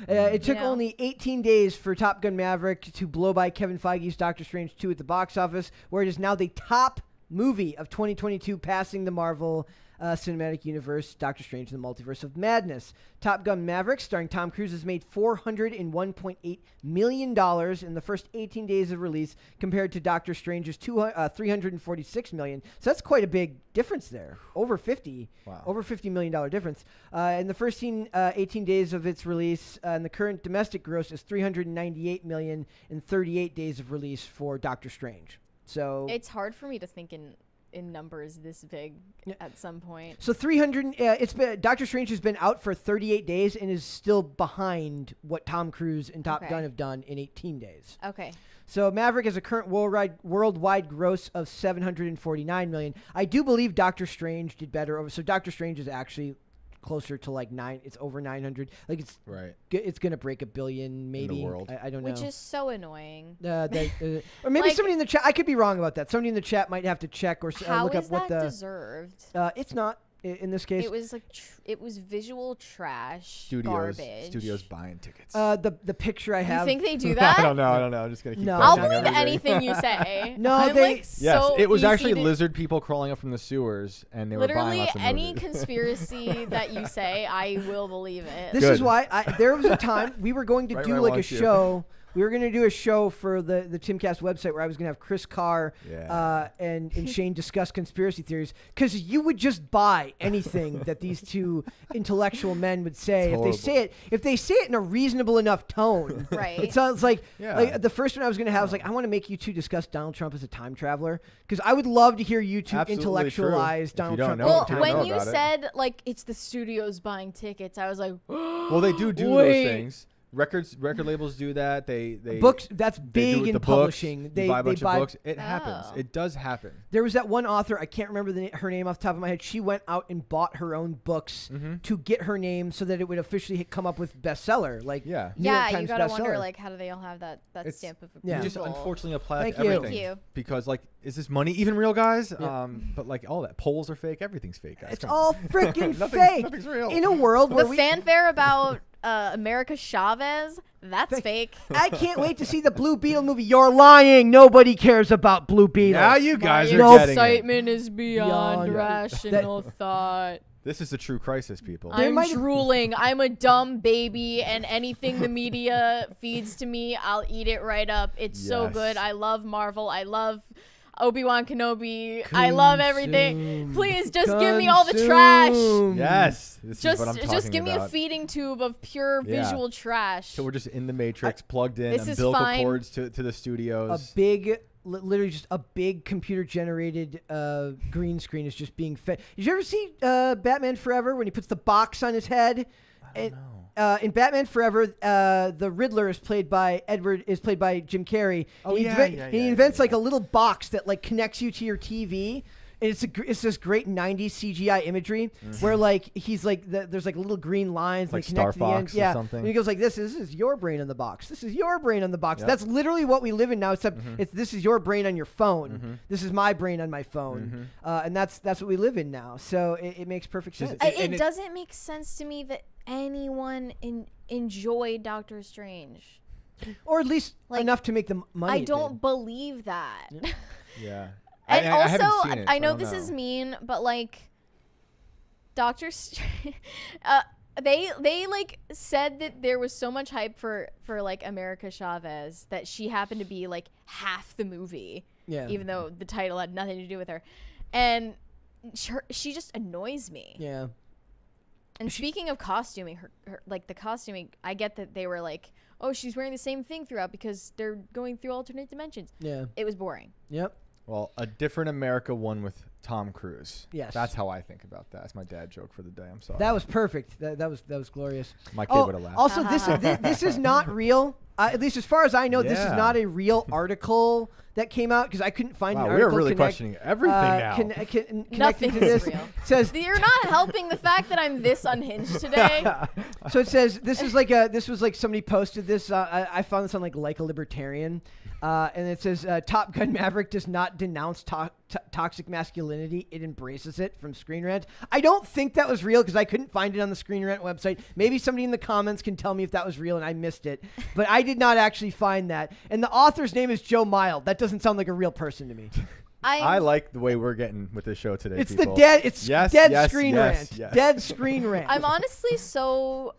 It took You know? only 18 days for Top Gun Maverick to blow by Kevin Feige's Doctor Strange 2 at the box office, where it is now the top movie of 2022, passing the Marvel Cinematic Universe, Doctor Strange and the Multiverse of Madness. Top Gun Maverick, starring Tom Cruise, has made $401.8 million in the first 18 days of release, compared to Doctor Strange's $346 million. So that's quite a big difference there. Over $50 million difference. In the first 18 days of its release, and the current domestic gross is $398 million in 38 days of release for Doctor Strange. So It's hard for me to think in numbers this big at some point. So 300. It's been Doctor Strange has been out for 38 days and is still behind what Tom Cruise and Top Gun have done in 18 days. Okay. So Maverick has a current worldwide gross of $749 million. I do believe Doctor Strange did better. So Doctor Strange is actually closer to like 9. It's over 900. Like it's right. It's gonna break $1 billion maybe. In the world. I don't know. Which is so annoying. Or maybe somebody in the chat. I could be wrong about that. Somebody in the chat might have to check or look up what the. How is that deserved? It's not in this case. It was like it was visual trash. Studios garbage. buying tickets. The picture I have. You think they do that? I don't know. I'm just gonna keep. No. I'll questioning believe everything. anything you say. No, I'm they- Yes, so it was actually easy to- lizard people crawling up from the sewers, and they were buying Literally lots of any movies. conspiracy that you say, I will believe it. This Good. is why there was a time we were going to Right do where I like a want you. show we were gonna do a show for the Timcast website where I was gonna have Chris Carr and Shane discuss conspiracy theories, because you would just buy anything that these two intellectual men would say if they say it in a reasonable enough tone. Right. It sounds like the first one I was gonna have was like, I want to make you two discuss Donald Trump as a time traveler, because I would love to hear you two intellectualize Donald Trump. Well, when you said like it's the studios buying tickets, I was like, well, they do those things. Record labels do that. They books. That's big in publishing. Books. They buy a bunch of books. It happens. It does happen. There was that one author. I can't remember her name off the top of my head. She went out and bought her own books to get her name so that it would officially come up with bestseller. Like New York Times you gotta bestseller. wonder like how do they all have that stamp of approval? You just unfortunately apply to everything. Thank you. Because like, is this money even real, guys? But like all that polls are fake. Everything's fake, guys. It's all freaking fake. Nothing's real. In a world where the fanfare about America Chavez, that's fake. I can't wait to see the Blue Beetle movie. You're lying. Nobody cares about Blue Beetle. Now you guys are My getting excitement is beyond rational thought. This is a true crisis, people. I'm drooling. I'm a dumb baby, and anything the media feeds to me, I'll eat it right up. It's so good. I love Marvel. I love Obi-Wan Kenobi. I love everything. Please just give me all the trash. Yes. This is what I'm talking just give me about. a feeding tube of pure visual trash. So we're just in the Matrix, plugged in, umbilical cords to the studios. Literally just a big computer-generated green screen is just being fed. Did you ever see Batman Forever when he puts the box on his head? I don't know. In Batman Forever, the Riddler is played by Jim Carrey. Oh, he invents like a little box that like connects you to your TV. And it's this great 90s CGI imagery where like he's like there's like little green lines like that connect to the end. Star Fox or something. And he goes like this is your brain on the box. This is your brain on the box. Yep. That's literally what we live in now, except this is your brain on your phone. This is my brain on my phone. And that's what we live in now. So it makes perfect sense. It doesn't make sense to me that anyone enjoyed Doctor Strange. Or at least enough to make the money. I don't believe that. Yeah. And also, I know this is mean, but like, Doctor Strange, they like said that there was so much hype for like America Chavez that she happened to be like half the movie. Yeah. Even though the title had nothing to do with her, and she just annoys me. Yeah. And speaking of costuming, her like the costuming, I get that they were like, oh, she's wearing the same thing throughout because they're going through alternate dimensions. Yeah. It was boring. Yep. Well, a different America one with Tom Cruise. Yes. That's how I think about that. That's my dad joke for the day. I'm sorry. That was perfect. That was glorious. My kid would have laughed. Also, this is not real. At least as far as I know, this is not a real article that came out because I couldn't find an article. We're really questioning everything now. Nothing to this. Real. Says you're not helping the fact that I'm this unhinged today. So it says this was like somebody posted this. I found this on like a libertarian. And it says Top Gun Maverick does not denounce toxic masculinity. It embraces it from Screen Rant. I don't think that was real because I couldn't find it on the Screen Rant website. Maybe somebody in the comments can tell me if that was real and I missed it. But I did not actually find that. And the author's name is Joe Mild. That doesn't sound like a real person to me. I like the way we're getting with this show today. It's people. dead Screen Rant. Yes. Dead Screen Rant. I'm honestly so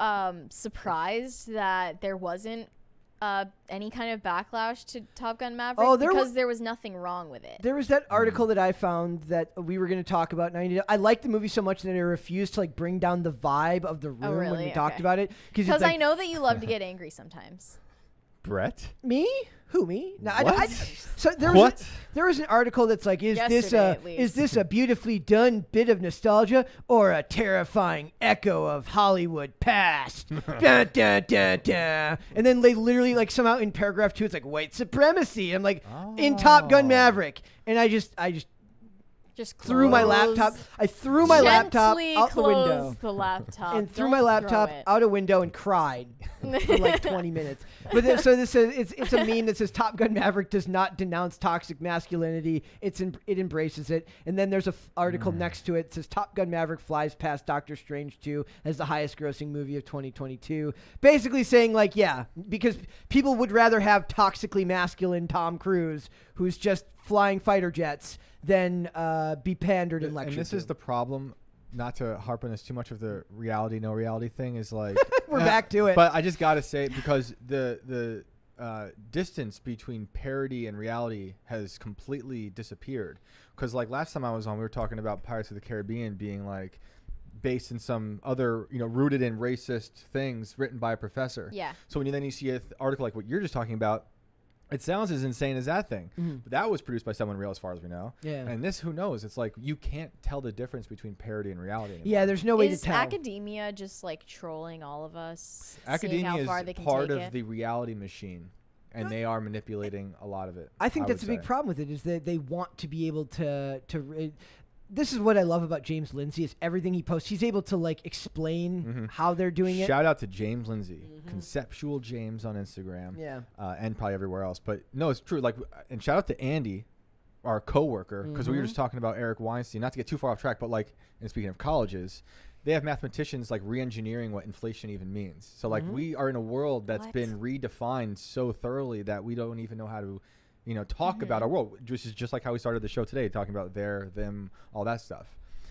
surprised that there wasn't any kind of backlash to Top Gun Maverick because there was nothing wrong with it. There was that article that I found that we were going to talk about, and I liked the movie so much that I refused to like bring down the vibe of the room when we talked about it. Because I know that you love to get angry sometimes. Brett? Me? Who, me? No, what? So there was an article that's like, is this a beautifully done bit of nostalgia or a terrifying echo of Hollywood past? Dun, dun, dun, dun. And then they literally like somehow in paragraph 2 it's like white supremacy. I'm like in Top Gun Maverick, and I just threw my laptop. I threw my laptop out the window. The laptop and threw my laptop out a window and cried for like 20 minutes. But this says it's a meme that says Top Gun Maverick does not denounce toxic masculinity. It embraces it. And then there's a article next to it that says Top Gun Maverick flies past Doctor Strange 2 as the highest grossing movie of 2022. Basically saying like, yeah, because people would rather have toxically masculine Tom Cruise who's just flying fighter jets than be pandered and lectured. And this is the problem. Not to harp on this too much of the reality, no reality thing is like we're back to it. But I just gotta say because the distance between parody and reality has completely disappeared. Because like last time I was on, we were talking about Pirates of the Caribbean being like based in some other, rooted in racist things written by a professor. Yeah. So when you see an article like what you're just talking about, it sounds as insane as that thing. But that was produced by someone real, as far as we know. Yeah. And this, who knows? It's like you can't tell the difference between parody and reality anymore. Yeah, there's no way to Is tell. academia just like trolling all of us? seeing Academia how is far they can part take of it? the reality machine, and they are manipulating a lot of it. I think that's a would big say. problem with it is that they want to be able to this is what I love about James Lindsay is everything he posts. He's able to like explain how they're doing it. Shout out to James Lindsay, Conceptual James on Instagram, Yeah. and probably everywhere else. But no, it's true. Like, and shout out to Andy, our coworker, because we were just talking about Eric Weinstein. Not to get too far off track, but like, and speaking of colleges, they have mathematicians like re-engineering what inflation even means. So like, we are in a world that's What? been redefined so thoroughly that we don't even know how to talk about our world, which is just like how we started the show today, talking about their, them, all that stuff.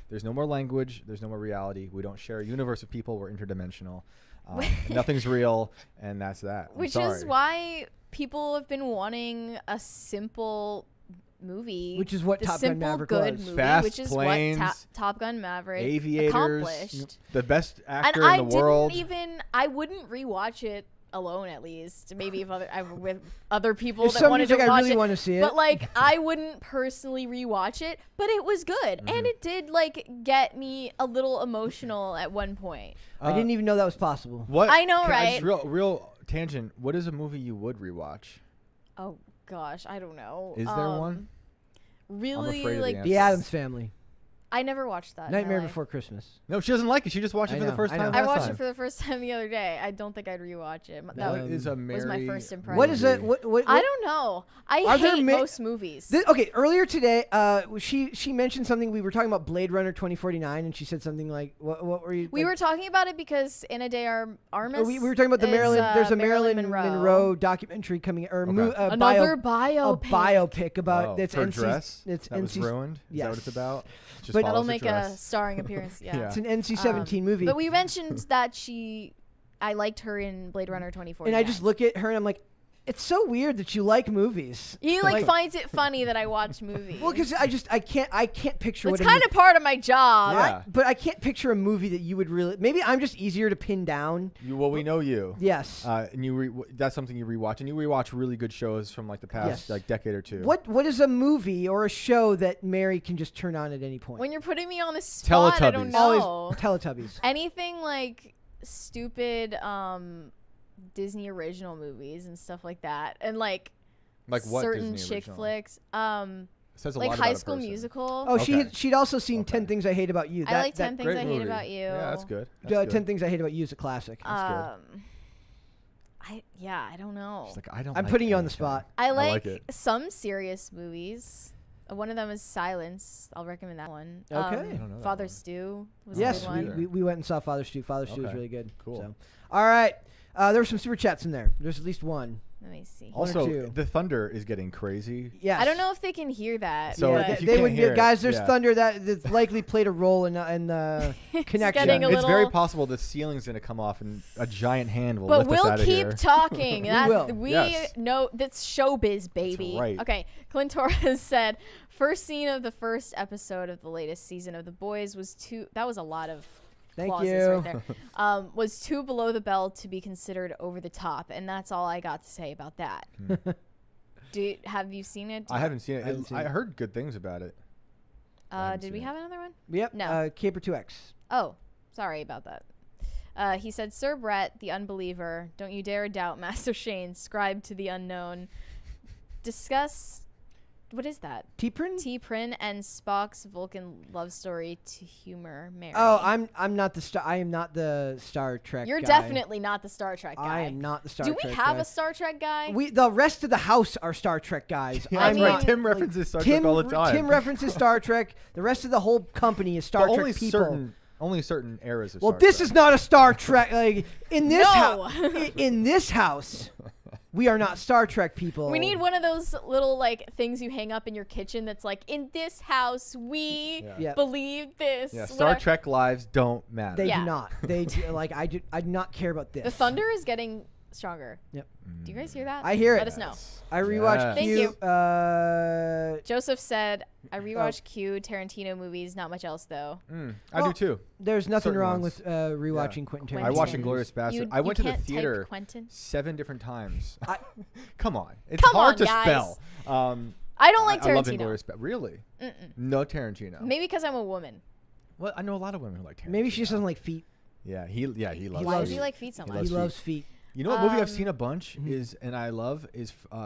There's no more language. There's no more reality. We don't share a universe of people. We're interdimensional. Nothing's real, and that's that. I'm Which sorry. is why people have been wanting a simple movie, Which is what the Top Gun simple Maverick good was. movie, Fast which is planes, what Top Gun Maverick aviators, accomplished. the best And actor I in the world. I wouldn't rewatch it alone, at least. Maybe if with other people If that somebody's wanted to like, I watch really it. want to see it. But like, I wouldn't personally rewatch it, but it was good, and it did like get me a little emotional at one point. I didn't even know that was possible. What I know, just right? real tangent. What is a movie you would rewatch? Oh gosh, I don't know. Is there one? Really, afraid of the like answer. The Addams Family. I never watched that. Nightmare no, Before Christmas. No, she doesn't like it. She just watched it I for the know, first I time. know. I last watched time. it for the first time the other day. I don't think I'd rewatch it. That What was is a Mary my first impression. What is it? What I don't know. I Are there hate ma- most movies. Okay, earlier today, she mentioned something. We were talking about Blade Runner 2049, and she said something like, "What were you?" we like, were talking about it because Ana de Armas. we were talking about the is, Marilyn. There's a Marilyn Monroe documentary coming, or Okay. Another a biopic. biopic about that's her NC. dress It's that was NC. ruined. Is that what Yes. it's about? Just But- follows That'll her make a dress. starring appearance. Yeah. Yeah. It's an NC-17 movie. But we mentioned that I liked her in Blade Runner 2049. And I just look at her and I'm like, it's so weird that you like movies. He like finds it funny that I watch movies. Well, because I can't picture it's what. kind of part of my job. Yeah. But I can't picture a movie that you would really. Maybe I'm just easier to pin down. We know you. Yes. And that's something you rewatch, and you rewatch really good shows from like the past Yes. like decade or two. What is a movie or a show that Mary can just turn on at any point? When you're putting me on the spot, I don't Teletubbies. know. Always Teletubbies. Anything like stupid Disney original movies and stuff like that, and like Like what certain Disney chick original? flicks. It says a Like lot High about a School person. Musical. Oh, Okay. she'd also seen Okay. 10 Things I Hate About You. I like 10 Things Great I Hate movie. About You. Yeah, that's good. That's 10 good. Things I Hate About You is a classic. That's I don't know. She's like, I don't. I'm like putting you on the anything. spot. I like like it. some serious movies. One of them is Silence. I'll recommend that one. Okay. I don't know that Father one. Stew was Yes, a good one. we went and saw Father Stew. Father Stew was Okay. really good. Cool. So. All right. There were some super chats in there. There's at least one. Let me see. One or Also, two. the thunder is getting crazy. Yes. I don't know if they can hear that. So but if you they can't would hear it, guys. There's yeah. thunder that's likely played a role in the connection. getting a It's very little- possible the ceiling's gonna come off and a giant hand will But lift us we'll out of keep here. talking. will. We Yes. know that's showbiz, baby. right. Okay. Clint Torres said, first scene of the first episode of the latest season of The Boys was too. That was a lot of Thank clauses you. right there. Was too below the belt to be considered over the top, and that's all I got to say about that. Have you seen it? I haven't seen it. I haven't seen I it. heard good things about it. haven't Did we seen it. have another one? Yep. No. Caper 2X. Oh, sorry about that. He said, Sir Brett, the unbeliever, don't you dare doubt Master Shane, scribe to the unknown. Discuss, what is that? T-Prin? T-Prin and Spock's Vulcan love story to humor Mary. Oh, I'm not the star. I am not the Star Trek. You're guy. definitely not the Star Trek guy. I am not the Star Do Trek. we have guy. a Star Trek guy? The rest of the house are Star Trek guys. Yeah, I that's mean, right. Tim references Star Trek all the time. Tim references Star Trek. The rest of the whole company is Star But Trek people. only certain eras of Well, Star this Trek. is not a Star Trek. Like in this No. in this house, we are not Star Trek people. We need one of those little like things you hang up in your kitchen that's like, in this house we Yeah. Yeah. believe this. Yeah, Star whatever. Trek lives don't matter. They Yeah. do not. They do, like I do. I do not care about this. The thunder is getting stronger. Yep. Do you guys hear that? I hear it. Let us know. I rewatched Thank Q. you. Joseph said, I rewatched Q Tarantino movies. Not much else though. I do too. There's nothing Certain wrong ones. with rewatching Quentin Tarantino. I watched Quentin. Inglourious Bastard. You I went to the can't type theater Quentin? 7 different times. Come on. It's Come hard on, to guys. spell. I don't like I love Tarantino. Inglourious Bastard. Really? No Tarantino. Maybe because I'm a woman. Well, I know a lot of women who like Tarantino. Maybe she just doesn't like feet. Yeah, he loves Why feet. does he like feet so much? loves He loves feet. You know what movie I've seen a bunch is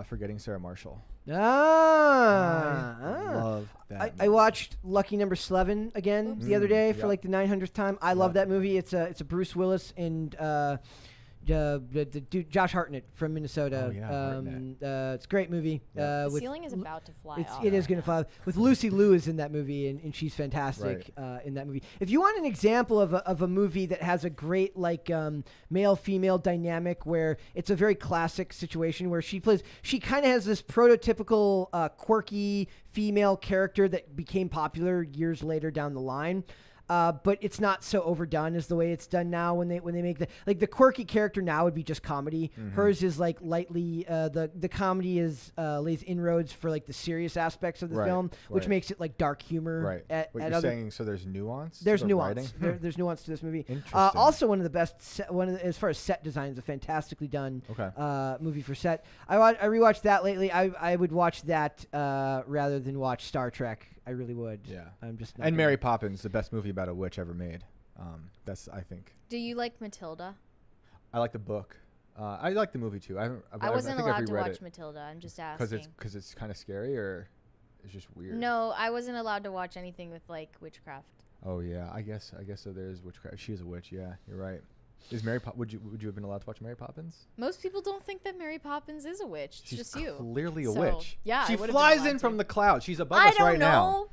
Forgetting Sarah Marshall. Ah. Love that. I watched Lucky Number 11 again the other day for like the 900th time. I love that movie. It's a Bruce Willis and the dude Josh Hartnett from Minnesota. Oh, yeah, it's a great movie. Yeah. The ceiling is about to fly off. It is going to fly. With Lucy Liu is in that movie, and she's fantastic in that movie. If you want an example of a movie that has a great like male-female dynamic where it's a very classic situation where she kind of has this prototypical quirky female character that became popular years later down the line. But it's not so overdone as the way it's done now when they make the quirky character now would be just comedy. Hers is like lightly the comedy is lays inroads for like the serious aspects of the film, which makes it like dark humor. Right. What you're saying, so there's nuance. There's to the nuance. writing? There's nuance to this movie. Interesting. Also, one of the best. As far as set design, is a fantastically done movie for set. I rewatched that lately. I would watch that rather than watch Star Trek. I really would. Yeah. I'm just not And gonna- Mary Poppins, the best movie about a witch ever made. That's I think. Do you like Matilda? I like the book. I like the movie too. I wasn't think I've allowed to reread watch it. Matilda. I'm just asking. Because it's kind of scary, or it's just weird. No, I wasn't allowed to watch anything with like witchcraft. Oh yeah, I guess so. There is witchcraft. She is a witch. Yeah, you're right. Is would you have been allowed to watch Mary Poppins? Most people don't think that Mary Poppins is a witch. It's She's just you. clearly a So, witch. yeah, she I would've been flies allowed in to. from the clouds. She's above I us don't right know. now.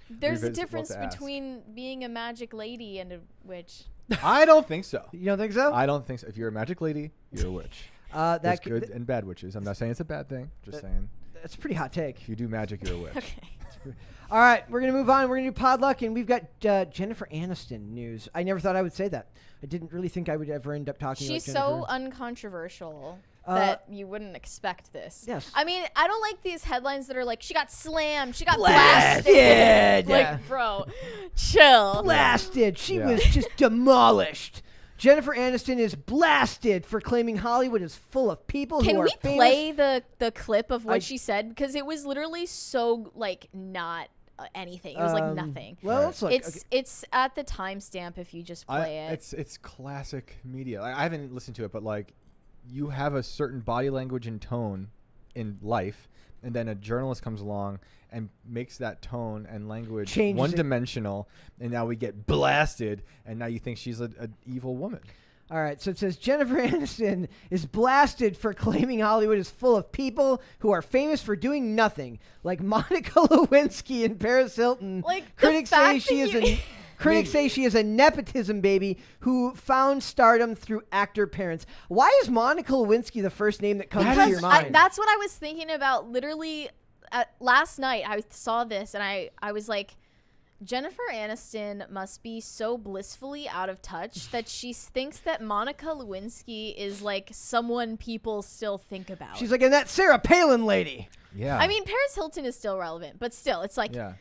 There's a We'll difference have to ask. between being a magic lady and a witch. I don't think so. You don't think so? I don't think so. If you're a magic lady, you're a witch. There's That good and bad witches. I'm not saying it's a bad thing. Just saying. that's a pretty hot take. If you do magic, you're a witch. Okay. All right, we're gonna move on. We're gonna do Podluck, and we've got Jennifer Aniston news. I never thought I would say that. I didn't really think I would ever end up talking. She's about so Jennifer. uncontroversial that you wouldn't expect this. Yes. I mean, I don't like these headlines that are like, she got slammed, she got Blasted. blasted. Yeah. Like, bro, chill. Blasted. She Yeah. was just demolished. Jennifer Aniston is blasted for claiming Hollywood is full of people Can who are we famous. play the clip of what I- she said? Because it was literally so, like, not anything. It was like nothing. Well, Right. let's look. It's at the timestamp if you just play it. It's classic media. I haven't listened to it, but like, you have a certain body language and tone in life, and then a journalist comes along and makes that tone and language Changes it. one-dimensional, and now we get blasted, and now you think she's an evil woman. All right, so it says Jennifer Aniston is blasted for claiming Hollywood is full of people who are famous for doing nothing, like Monica Lewinsky and Paris Hilton. Like, the critics say fact she that is you- critics say she is a nepotism baby who found stardom through actor parents. Why is Monica Lewinsky the first name that comes to your Because mind? that's what I was thinking about literally last night. I saw this and I was like, Jennifer Aniston must be so blissfully out of touch that she thinks that Monica Lewinsky is like someone people still think about. She's like, and that Sarah Palin lady. Yeah. I mean, Paris Hilton is still relevant, but still, it's like, yeah.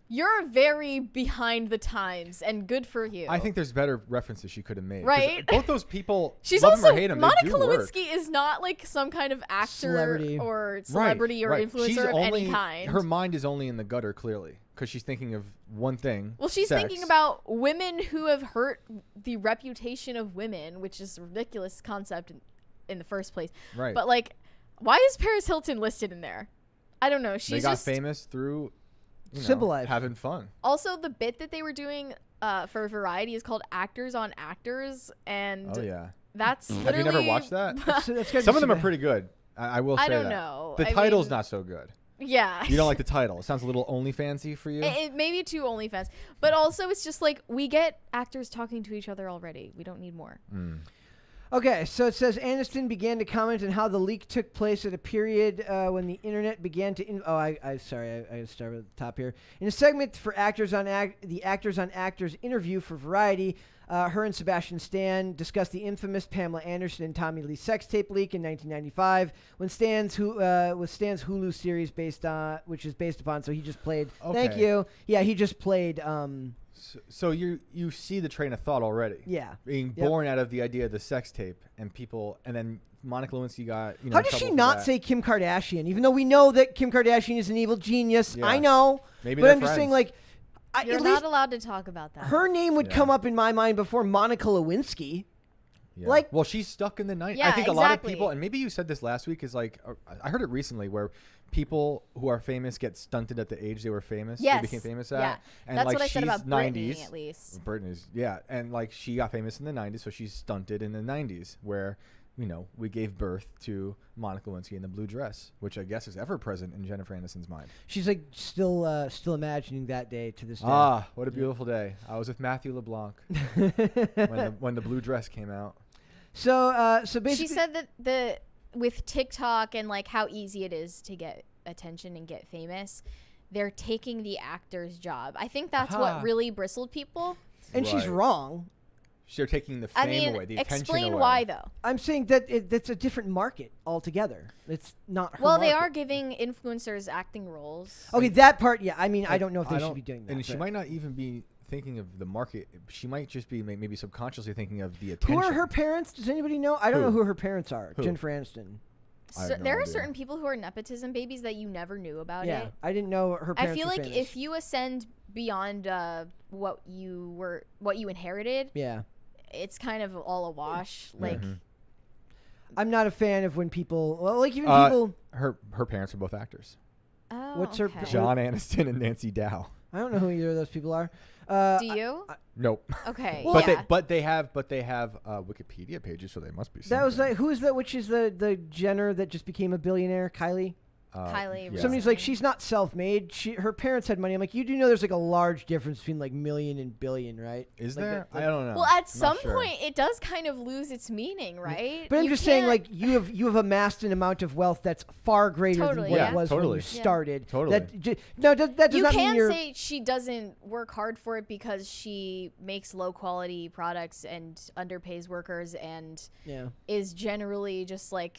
you're very behind the times and good for you. I think there's better references she could have made. 'Cause Right? Both those people, She's love also them or hate them, Monica they do work. Lewinsky is not like some kind of actor Celebrity. or celebrity or influencer She's of only, any kind. Her mind is only in the gutter, clearly, because she's thinking of one thing. Well, she's sex. thinking about women who have hurt the reputation of women, which is a ridiculous concept in the first place. Right. But like, why is Paris Hilton listed in there? I don't know. They She's got just famous through Simple life. having fun. also the bit that they were doing for Variety is called Actors on Actors, and Oh yeah. that's Have literally. you never watched that? So that's gotta Some be of them are some- pretty good. I will say I don't that. know. The I title's mean- not so good. Yeah. You don't like the title. It sounds a little only fancy for you. It may be too OnlyFans, but also it's just like we get actors talking to each other already. We don't need more. Okay, so it says Aniston began to comment on how the leak took place at a period when the internet began to. I started at the top here. In a segment for the Actors on Actors interview for Variety, her and Sebastian Stan discussed the infamous Pamela Anderson and Tommy Lee sex tape leak in 1995 when Stan's Hulu series which is based upon. So he just played. Okay. Thank you. Yeah, he just played. So you see the train of thought already. Yeah. Being born out of the idea of the sex tape and then Monica Lewinsky got, How does she not say Kim Kardashian, even though we know that Kim Kardashian is an evil genius? Yeah. I know. Maybe but they're I'm just saying, friends. like, You're at not least allowed to talk about that. her name would come up in my mind before Monica Lewinsky. Yeah. Like- well, she's stuck in the 90s. Yeah, I think a lot of exactly. people, and maybe you said this last week, is like, I heard it recently where people who are famous get stunted at the age they were famous. Yes. They became famous at. Yeah. And That's like what I said she's about 90s. Britney, at least. Britney's, yeah. And like she got famous in the 90s, so she's stunted in the 90s where, we gave birth to Monica Lewinsky in the blue dress, which I guess is ever present in Jennifer Aniston's mind. She's like still imagining that day to this day. Ah, what a beautiful day. I was with Matthew LeBlanc when the blue dress came out. So basically, She said that with TikTok and like how easy it is to get attention and get famous, they're taking the actor's job. I think that's Aha. what really bristled people. and she's Right. wrong. They're taking the I fame mean, away, the attention explain away. why though. I'm saying that that's a different market altogether. It's not her Well, they market. are giving influencers acting roles. Okay, that part, yeah. I mean, I don't know if they should don't- be doing that. And she but- might not even be thinking of the market. She might just be maybe subconsciously thinking of the attention. Who are her parents? Does anybody know? I don't Who? know who her parents are. Who? Jennifer Aniston. I have So no there are idea. certain people who are nepotism babies that you never knew about Yeah, it. I didn't know her I parents feel were like famous. if you ascend beyond what you inherited, Yeah. it's kind of all a wash. Like, Mhm. I'm not a fan of when people, well, like even Uh, people, Her parents are both actors. oh, What's her- okay. John Aniston and Nancy Dow. I don't know who either of those people are. Do you? Nope. Okay. Well, yeah. But they have Wikipedia pages, so they must be. That was something. like, who is that? Which is the Jenner that just became a billionaire? Kylie? Kylie yeah. Somebody's like, she's not self-made. Her parents had money. I'm like, you do know there's like a large difference between like million and billion, right? Is Like there? that- I don't know. Well, I'm at not some sure. point, it does kind of lose its meaning, right? But I'm You just saying, can't- like you have amassed an amount of wealth that's far greater Totally, than what yeah. it was when Totally. you Yeah. started. Totally. That does you not mean can you're. say she doesn't work hard for it because she makes low quality products and underpays workers and Yeah. is generally just like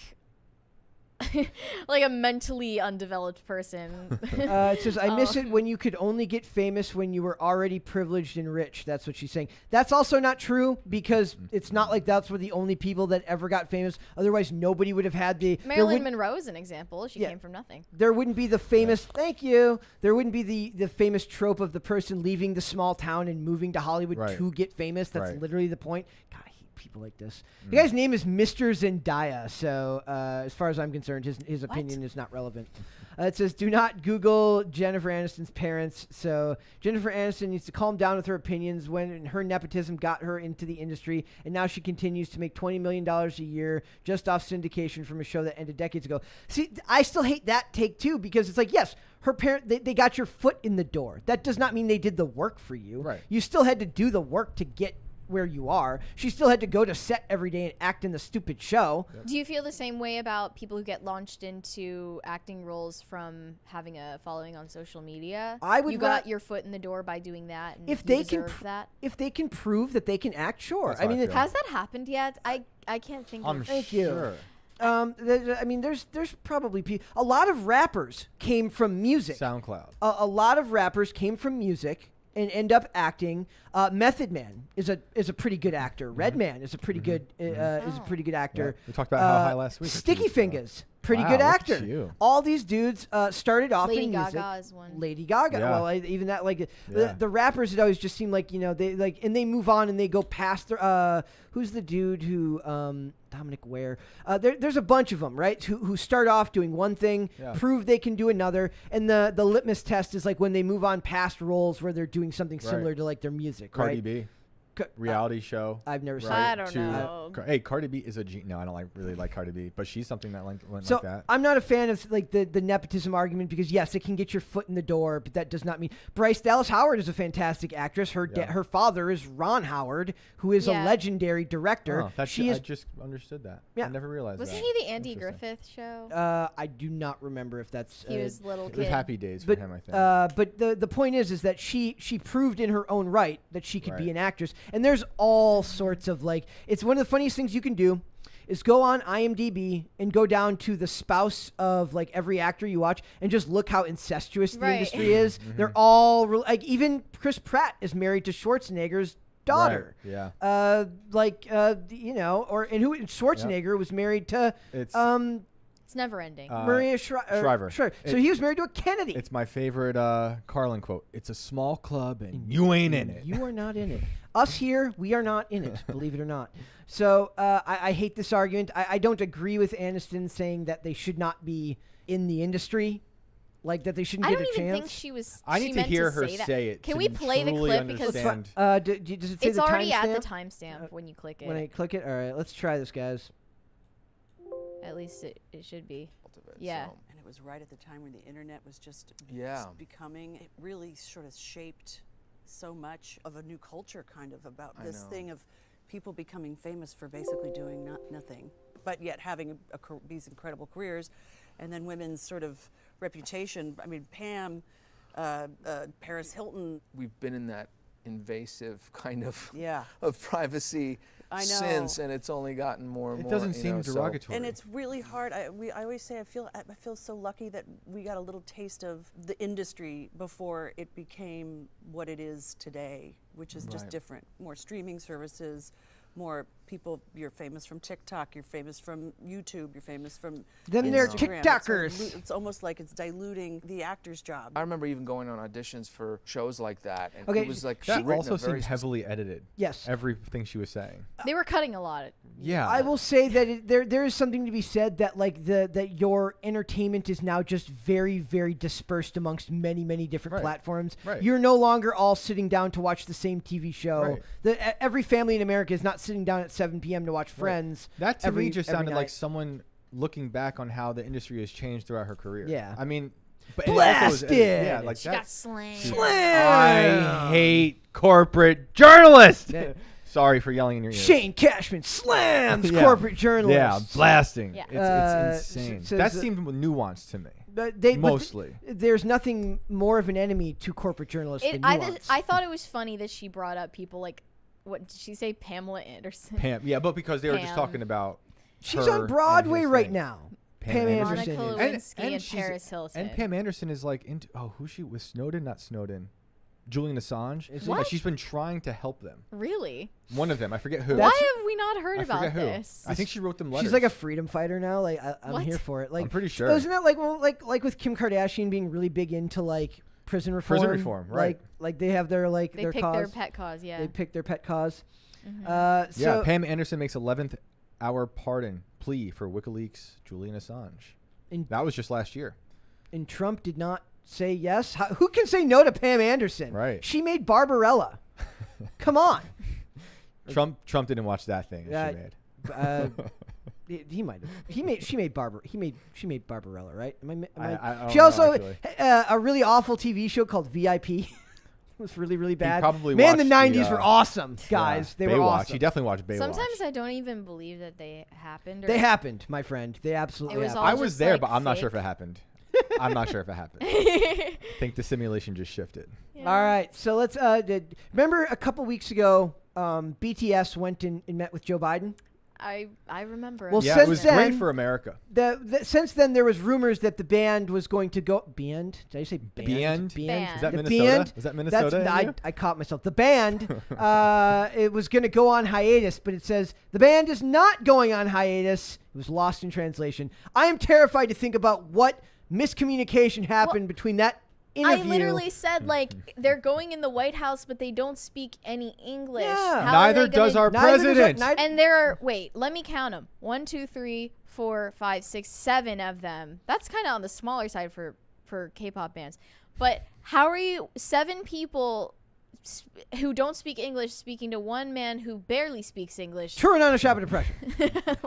like a mentally undeveloped person. It says, I miss Oh. it when you could only get famous when you were already privileged and rich. That's what she's saying. That's also not true because it's not like that's were the only people that ever got famous. Otherwise, nobody would have had the. Marilyn Monroe is an example. She Yeah. came from nothing. There wouldn't be the famous. Thank you. There wouldn't be the famous trope of the person leaving the small town and moving to Hollywood Right. to get famous. That's Right. literally the point. God, I hate people like this. The guy's name is Mr. Zendaya. So as far as I'm concerned, his opinion is not relevant. It says, do not Google Jennifer Aniston's parents. So Jennifer Aniston needs to calm down with her opinions when her nepotism got her into the industry. And now she continues to make $20 million a year just off syndication from a show that ended decades ago. See, I still hate that take too, because it's like, yes, her parent, they got your foot in the door. That does not mean they did the work for you. Right. You still had to do the work to get where you are. She still had to go to set every day and act in the stupid show. Do you feel the same way about people who get launched into acting roles from having a following on social media? I would You ra- got your foot in the door by doing that, and If you they can deserve that. If they can prove that they can act, sure. That's I how I mean, feel. Has that happened yet? I can't think I'm of. Thank you. sure. I mean, there's probably a lot of rappers came from music. SoundCloud. A lot of rappers came from music and end up acting. Method Man is a pretty good actor. Redman is a pretty good is a pretty good actor. Yeah. We talked about how high last week. or 2 Sticky weeks ago. Fingers, pretty Wow, good look at actor. you. All these dudes started off Lady in music. Gaga is one. Lady Gaga. Yeah. Well, even that, like Yeah. the rappers, it always just seemed like they like, and they move on and they go past their. Who's the dude who Dominic Ware? There's a bunch of them, right? Who start off doing one thing, Yeah. prove they can do another, and the litmus test is like when they move on past roles where they're doing something Right. similar to like their music, Cardi right? B. reality show. I've never seen I it. don't know. Hey, Cardi B is a no. I don't really like Cardi B, but she's something that went So like that. I'm not a fan of like the nepotism argument because yes, it can get your foot in the door, but that does not mean Bryce Dallas Howard is a fantastic actress. Her father is Ron Howard, who is a legendary director. Oh, she is. I just understood that. Yeah. I never realized Wasn't that. he the Andy Griffith show? I do not remember if that's. He was little It was kid. Happy Days for But him, I think. but the point is that she proved in her own right that she could be Right. an actress, and there's all sorts of like it's one of the funniest things you can do is go on IMDb and go down to the spouse of like every actor you watch and just look how incestuous the Right. industry is. They're all like even Chris Pratt is married to Schwarzenegger's daughter. Right. Yeah. And who Schwarzenegger was married to It's It's never ending. Maria Shriver. So he was married to a Kennedy. It's my favorite Carlin quote. It's a small club and you ain't in it. You are not in it. Us here, we are not in it, believe it or not. So I hate this argument. I don't agree with Aniston saying that they should not be in the industry, like that they shouldn't I get don't a even chance. think she was. I she need to meant hear her say that. say it. Can to we play the truly clip because understand. Does it say it's the already at the timestamp? timestamp when you click it? When I click it, all right, let's try this, guys. At least it should be. Of it, Yeah. so. And it was right at the time when the internet was just becoming. It really sort of shaped so much of a new culture, kind of about this thing of people becoming famous for basically doing nothing, but yet having these incredible careers, and then women's sort of reputation. I mean, Pam, Paris Hilton. We've been in that invasive kind of Yeah. of privacy I know. since, and it's only gotten more and It more. doesn't you seem know, so- derogatory. And it's really hard. I always say I feel so lucky that we got a little taste of the industry before it became what it is today, which is just Right. different. More streaming services, more people. You're famous from TikTok. You're famous from YouTube. You're famous from Then they're Instagram. TikTokers. It's almost like it's diluting the actor's job. I remember even going on auditions for shows like that, and Okay, it was like that written also a very seemed heavily edited. Yes. Everything she was saying. They were cutting a lot. Yeah. I will say that there is something to be said that like that your entertainment is now just very very dispersed amongst many different Right. platforms. Right. You're no longer all sitting down to watch the same TV show. Right. Every family in America is not sitting down at 7 p.m. to watch Friends. That to me just every sounded like night. someone looking back on how the industry has changed throughout her career. Yeah. I mean, but it also was- Blasted! yeah, like She that. got slammed. I hate corporate journalists. Yeah. Sorry for yelling in your ear. Shane Cashman slams Yeah. corporate journalists. Yeah, blasting. Yeah. It's insane. so that the- seemed nuanced to me. But Mostly. there's nothing more of an enemy to corporate journalists than nuance. I thought it was funny that she brought up people like, what did she say, Pamela Anderson? Pam, yeah, but because they were just Pam. talking about She's her on and Broadway his right thing. now. Pam Monica Anderson is. Lewinsky and she's- Paris Hilton. And Pam Anderson is like into who's she with Snowden? Not Snowden. Julian Assange. Is What? Like she's been trying to help them. Really? One of them, I forget who. Why have we not heard I about forget who. this? I think she wrote them letters. She's like a freedom fighter now. Like I'm What? here for it. Like I'm pretty sure. Isn't that like with Kim Kardashian being really big into like prison reform? Prison reform, right. Like they have their they their picked cause. their pet cause, yeah. They pick their pet cause. yeah, So Pam Anderson makes 11th hour pardon plea for WikiLeaks Julian Assange. And- That was just last year. and Trump did not say yes. Who can say no to Pam Anderson? Right. She made Barbarella. Come on. Trump didn't watch that thing that she made. He might have. She made Barbarella, right? I don't She know, also actually. a really awful TV show called VIP. It was really bad. probably Man, the watched the, 90s were awesome, guys. Yeah, They were Baywatch. awesome. He definitely watched Baywatch. Sometimes I don't even believe that they happened. Or They happened, my friend. They absolutely It was happened. all I was just, there, like, but I'm not sure fake. if it happened. I'm not sure if it happened. I think the simulation just shifted. Yeah. All right, so let's. Remember a couple weeks ago, BTS went and met with Joe Biden. I remember. Well, it. Yeah, since it was then- great for America. Since then, there was rumors that the band was going to go. Band? Did I say band? Band? Band. Is that The Minnesota? band? Is that Minnesota? in you? I caught myself. The band, it was going to go on hiatus, but it says the band is not going on hiatus. It was lost in translation. I am terrified to think about what miscommunication happened between that interview. I literally said like they're going in the White House, but they don't speak any English. Yeah. How are Neither they gonna- does our Neither does president. And there are let me count them. 1, 2, 3, 4, 5, 6, 7 of them. That's kind of on the smaller side for K-pop bands. But how are you 7 people who don't speak English speaking to one man who barely speaks English. True and unashamed depression.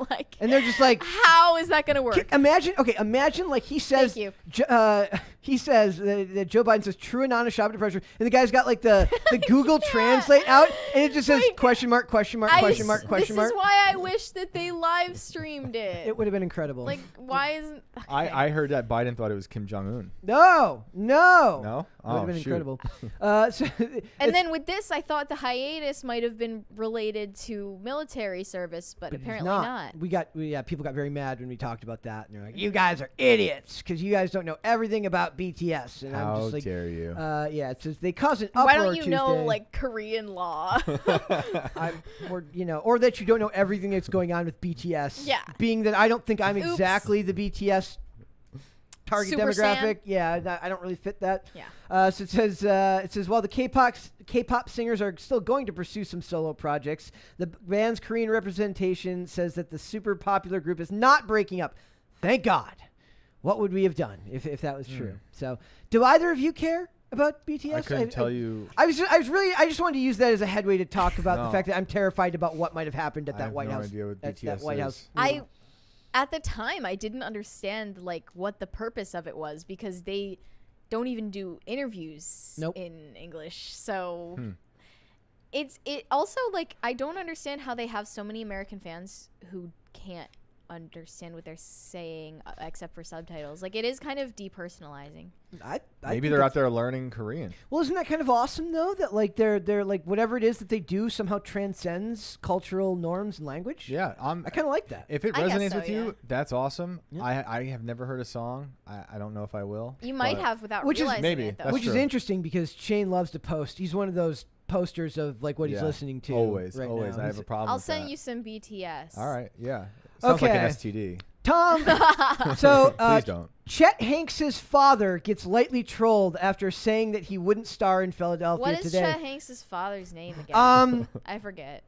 Like, And they're just like, how is that going to work? Imagine like he says, Thank he says that Joe Biden says true and honest depression, and the guy's got like the Google Translate out, and it just says question mark, question mark, question mark, question mark. This is why I wish that they live streamed it. It would have been incredible. Like, why isn't... Okay. I heard that Biden thought it was Kim Jong-un. No. No? It would have been shoot. incredible. And then with this, I thought the hiatus might have been related to military service, but apparently not. People got very mad when we talked about that, and they're like, "You guys are idiots because you guys don't know everything about BTS." And I'm How just like, dare you? It says they cause an uproar. Why don't you know Tuesday. like Korean law? or that you don't know everything that's going on with BTS. Yeah. Being that I don't think I'm Oops. exactly the BTS target Super demographic. Stan? Yeah, I don't really fit that. Yeah. So it says while the K-pop singers are still going to pursue some solo projects, the band's Korean representation says that the super popular group is not breaking up. Thank God. What would we have done if that was true? So, do either of you care about BTS? I couldn't tell you. I just wanted to use that as a headway to talk about the fact that I'm terrified about what might have happened at I that have White no House. idea what at BTS that White is. House. At the time, I didn't understand like what the purpose of it was because they don't even do interviews in English. So it also like I don't understand how they have so many American fans who can't understand what they're saying except for subtitles. Like it is kind of depersonalizing. Maybe they're out there learning Korean. Well, isn't that kind of awesome though? That like they're like whatever it is that they do somehow transcends cultural norms and language. Yeah, I kind of like that. If it I guess resonates so, with you, yeah. that's awesome. Yeah. I have never heard a song. I don't know if I will. You might but- have without Which is- realizing maybe. it though. That's Which is true. interesting because Shane loves to post. He's one of those posters of like what he's Yeah. listening to. Always. right now. I have a problem I'll with send that. you some BTS. All right, yeah. Sounds like Okay. an STD. Tom. So Please don't. Chet Hanks' father gets lightly trolled after saying that he wouldn't star in Philadelphia What is today. Chet Hanks' father's name again? I forget.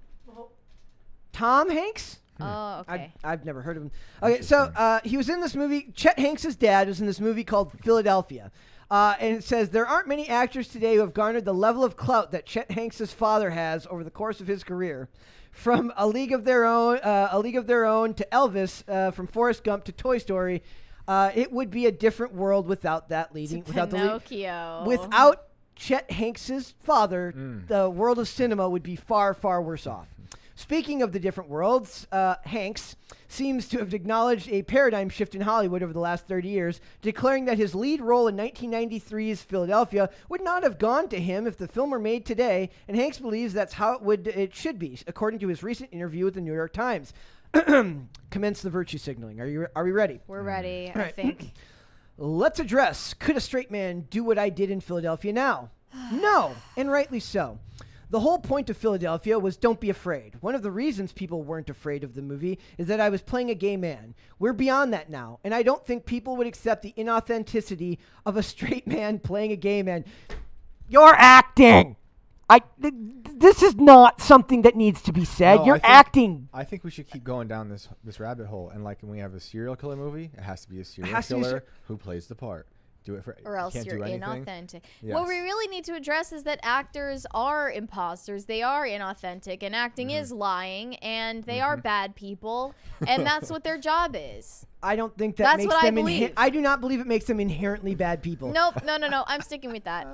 Tom Hanks? Oh, okay. I've never heard of him. Okay, so he was in this movie. Chet Hanks' dad was in this movie called Philadelphia. And it says there aren't many actors today who have garnered the level of clout that Chet Hanks' father has over the course of his career. From A League of Their Own to Elvis, from Forrest Gump to Toy Story, it would be a different world without that leading, without Pinocchio. without Chet Hanks' father. The world of cinema would be far, far worse off. Speaking of the different worlds, Hanks seems to have acknowledged a paradigm shift in Hollywood over the last 30 years, declaring that his lead role in 1993's Philadelphia would not have gone to him if the film were made today, and Hanks believes that's how it should be, according to his recent interview with the New York Times. Commence the virtue signaling. Are we ready? We're ready, I right. think. Let's address, could a straight man do what I did in Philadelphia now? No, and rightly so. The whole point of Philadelphia was don't be afraid. One of the reasons people weren't afraid of the movie is that I was playing a gay man. We're beyond that now, and I don't think people would accept the inauthenticity of a straight man playing a gay man. You're acting! This is not something that needs to be said. No, You're I think- acting. I think we should keep going down this rabbit hole. And like when we have a serial killer movie, it has to be a serial has to be killer who plays the part. Do it for Or you else can't you're do anything. inauthentic. Yes. What we really need to address is that actors are imposters. They are inauthentic, and acting is lying, and they are bad people, and that's what their job is. I don't think that That's makes what I them. believe. I do not believe it makes them inherently bad people. Nope, no. I'm sticking with that.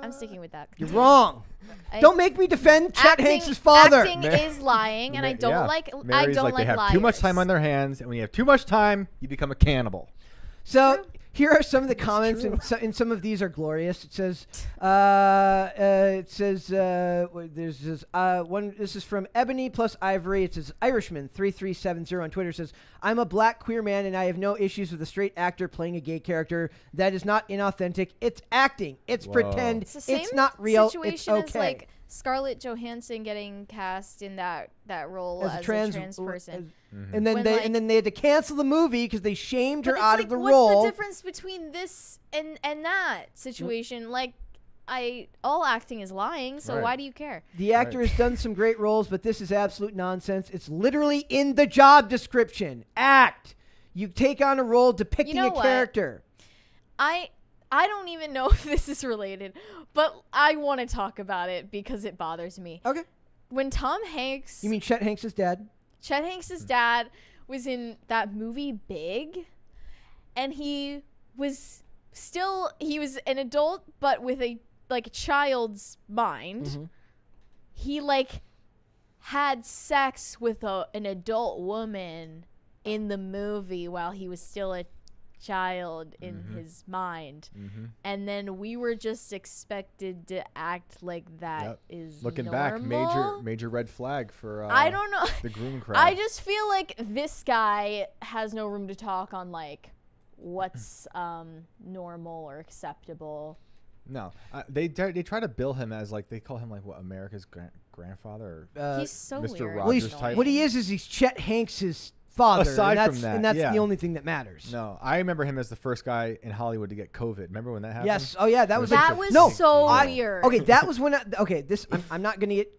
You're wrong. I- Don't make me defend Chet Acting- Hanks' father. Acting is lying, and I don't Yeah. like. Mary's I don't they have liars. too much time on their hands, and when you have too much time, you become a cannibal. So here are some of the comments, and some of these are glorious. It says, there's this one. This is from Ebony plus Ivory. It says Irishman3370 on Twitter says, I'm a black queer man, and I have no issues with a straight actor playing a gay character. That is not inauthentic. It's acting. It's Whoa. pretend. It's the same It's not real. situation It's okay. as like Scarlett Johansson getting cast in that role as a trans person. And then When, they had to cancel the movie because they shamed her But out it's of the what's role. the difference between this and that situation? Like, all acting is lying, so Right. why do you care? The actor has done some great roles, but this is absolute nonsense. It's literally in the job description. Act. You take on a role depicting You know a what? character. I don't even know if this is related, but I want to talk about it because it bothers me. Okay. When Tom Hanks, You mean Chet Hanks' dad? Chet Hanks' dad was in that movie Big, and he was an adult, but with a child's mind. Mm-hmm. He had sex with an adult woman in the movie while he was still a child in his mind, and then we were just expected to act like that is Looking normal. back, major red flag for I don't know. the groom crowd. I just feel like this guy has no room to talk on what's normal or acceptable. No, they try to bill him as they call him America's grandfather or He's so Mr. weird. Rogers type. What he is he's Chet Hanks' father. Aside and that's, from that, and that's yeah. the only thing that matters. No, I remember him as the first guy in Hollywood to get COVID. Remember when that happened? Yes. Oh yeah, that was That was so weird. Okay, that was when. I'm not gonna get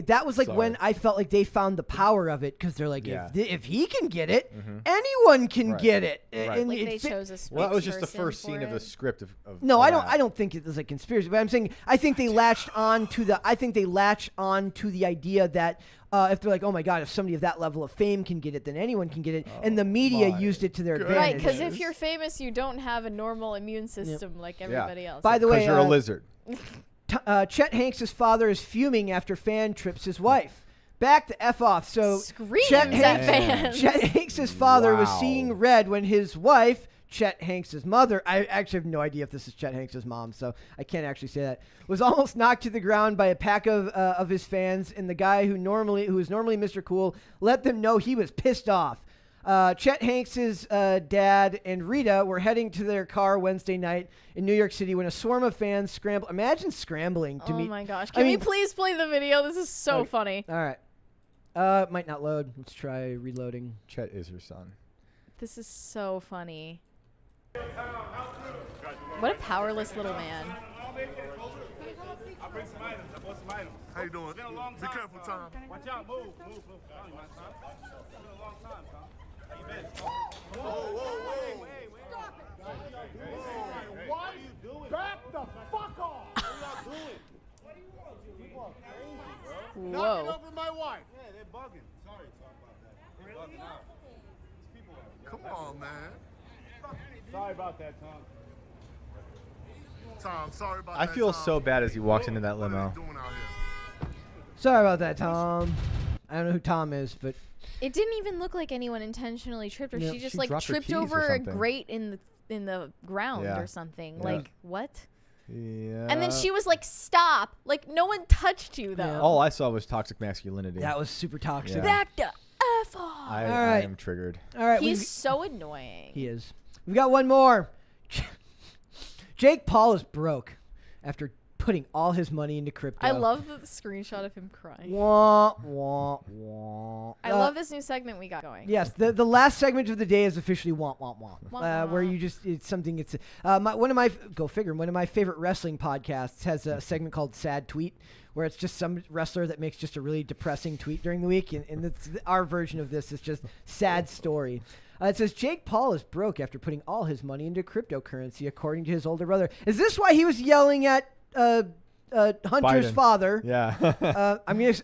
that was when Sorry. I felt like they found the power of it because they're like, Yeah. if he can get it, anyone can Right. get it. Right. And Like it they fit- chose a Well, that was just the spokesperson first for scene of it. the script of No, I don't. that. I don't think it was a conspiracy. But I'm saying I think they latched on to the. I think they latched on to the idea that if they're like, oh my god, if somebody of that level of fame can get it, then anyone can get it, and the media my used it to their goodness. Right, advantage. because if you're famous, you don't have a normal immune system like everybody else. By the way, Because you're a lizard. Chet Hanks' father is fuming after fan trips his wife. Back the F off. So Screams Chet at Hanks, fans. Chet Hanks' father was Wow. seeing red when his wife, Chet Hanks' mother, I actually have no idea if this is Chet Hanks' mom, so I can't actually say that, was almost knocked to the ground by a pack of his fans, and the guy who is normally Mr. Cool let them know he was pissed off. Chet Hanks' dad and Rita were heading to their car Wednesday night in New York City when a swarm of fans scrambled. Imagine scrambling to Oh meet. my gosh. I Can we mean- please play the video? This is so Okay. funny. All right. It might not load. Let's try reloading. Chet is her son. This is so funny. What a powerless little man. How you doing? Be careful, Tom. Watch out, move. It's been a long time, Tom. How you been? Whoa. What are you doing? Back the fuck off! What are y'all doing? What do you want? People are crazy, bro. Knocking Whoa. over my wife. Yeah, they're bugging. Sorry to talk about that. They're bugging out. These people are. Come on, man. Sorry about that, Tom. Tom, sorry about I that. feel Tom. so bad as he walks into that What are limo. they doing out here? Sorry about that, Tom. I don't know who Tom is, but It didn't even look like anyone intentionally tripped her. Yeah. She just She dropped her tripped keys or over a something. grate in the ground Yeah. or something. Yeah. Like what? Yeah. And then she was like, "Stop!" Like no one touched you though. Yeah. All I saw was toxic masculinity. that was super toxic. Yeah. Back the F off. I Alright. am triggered. All right, He's so annoying. he is. We've got one more. Jake Paul is broke after putting all his money into crypto. I love the screenshot of him crying. Wah, wah, wah. I love this new segment we got going. Yes, the last segment of the day is officially wah wah wah, Wah, where wah. you just it's something. It's one of my go figure. One of my favorite wrestling podcasts has a segment called Sad Tweet, where it's just some wrestler that makes just a really depressing tweet during the week, and it's, our version of this is just sad story. It says Jake Paul is broke after putting all his money into cryptocurrency, according to his older brother. Is this why he was yelling at Hunter's Biden. father? Yeah.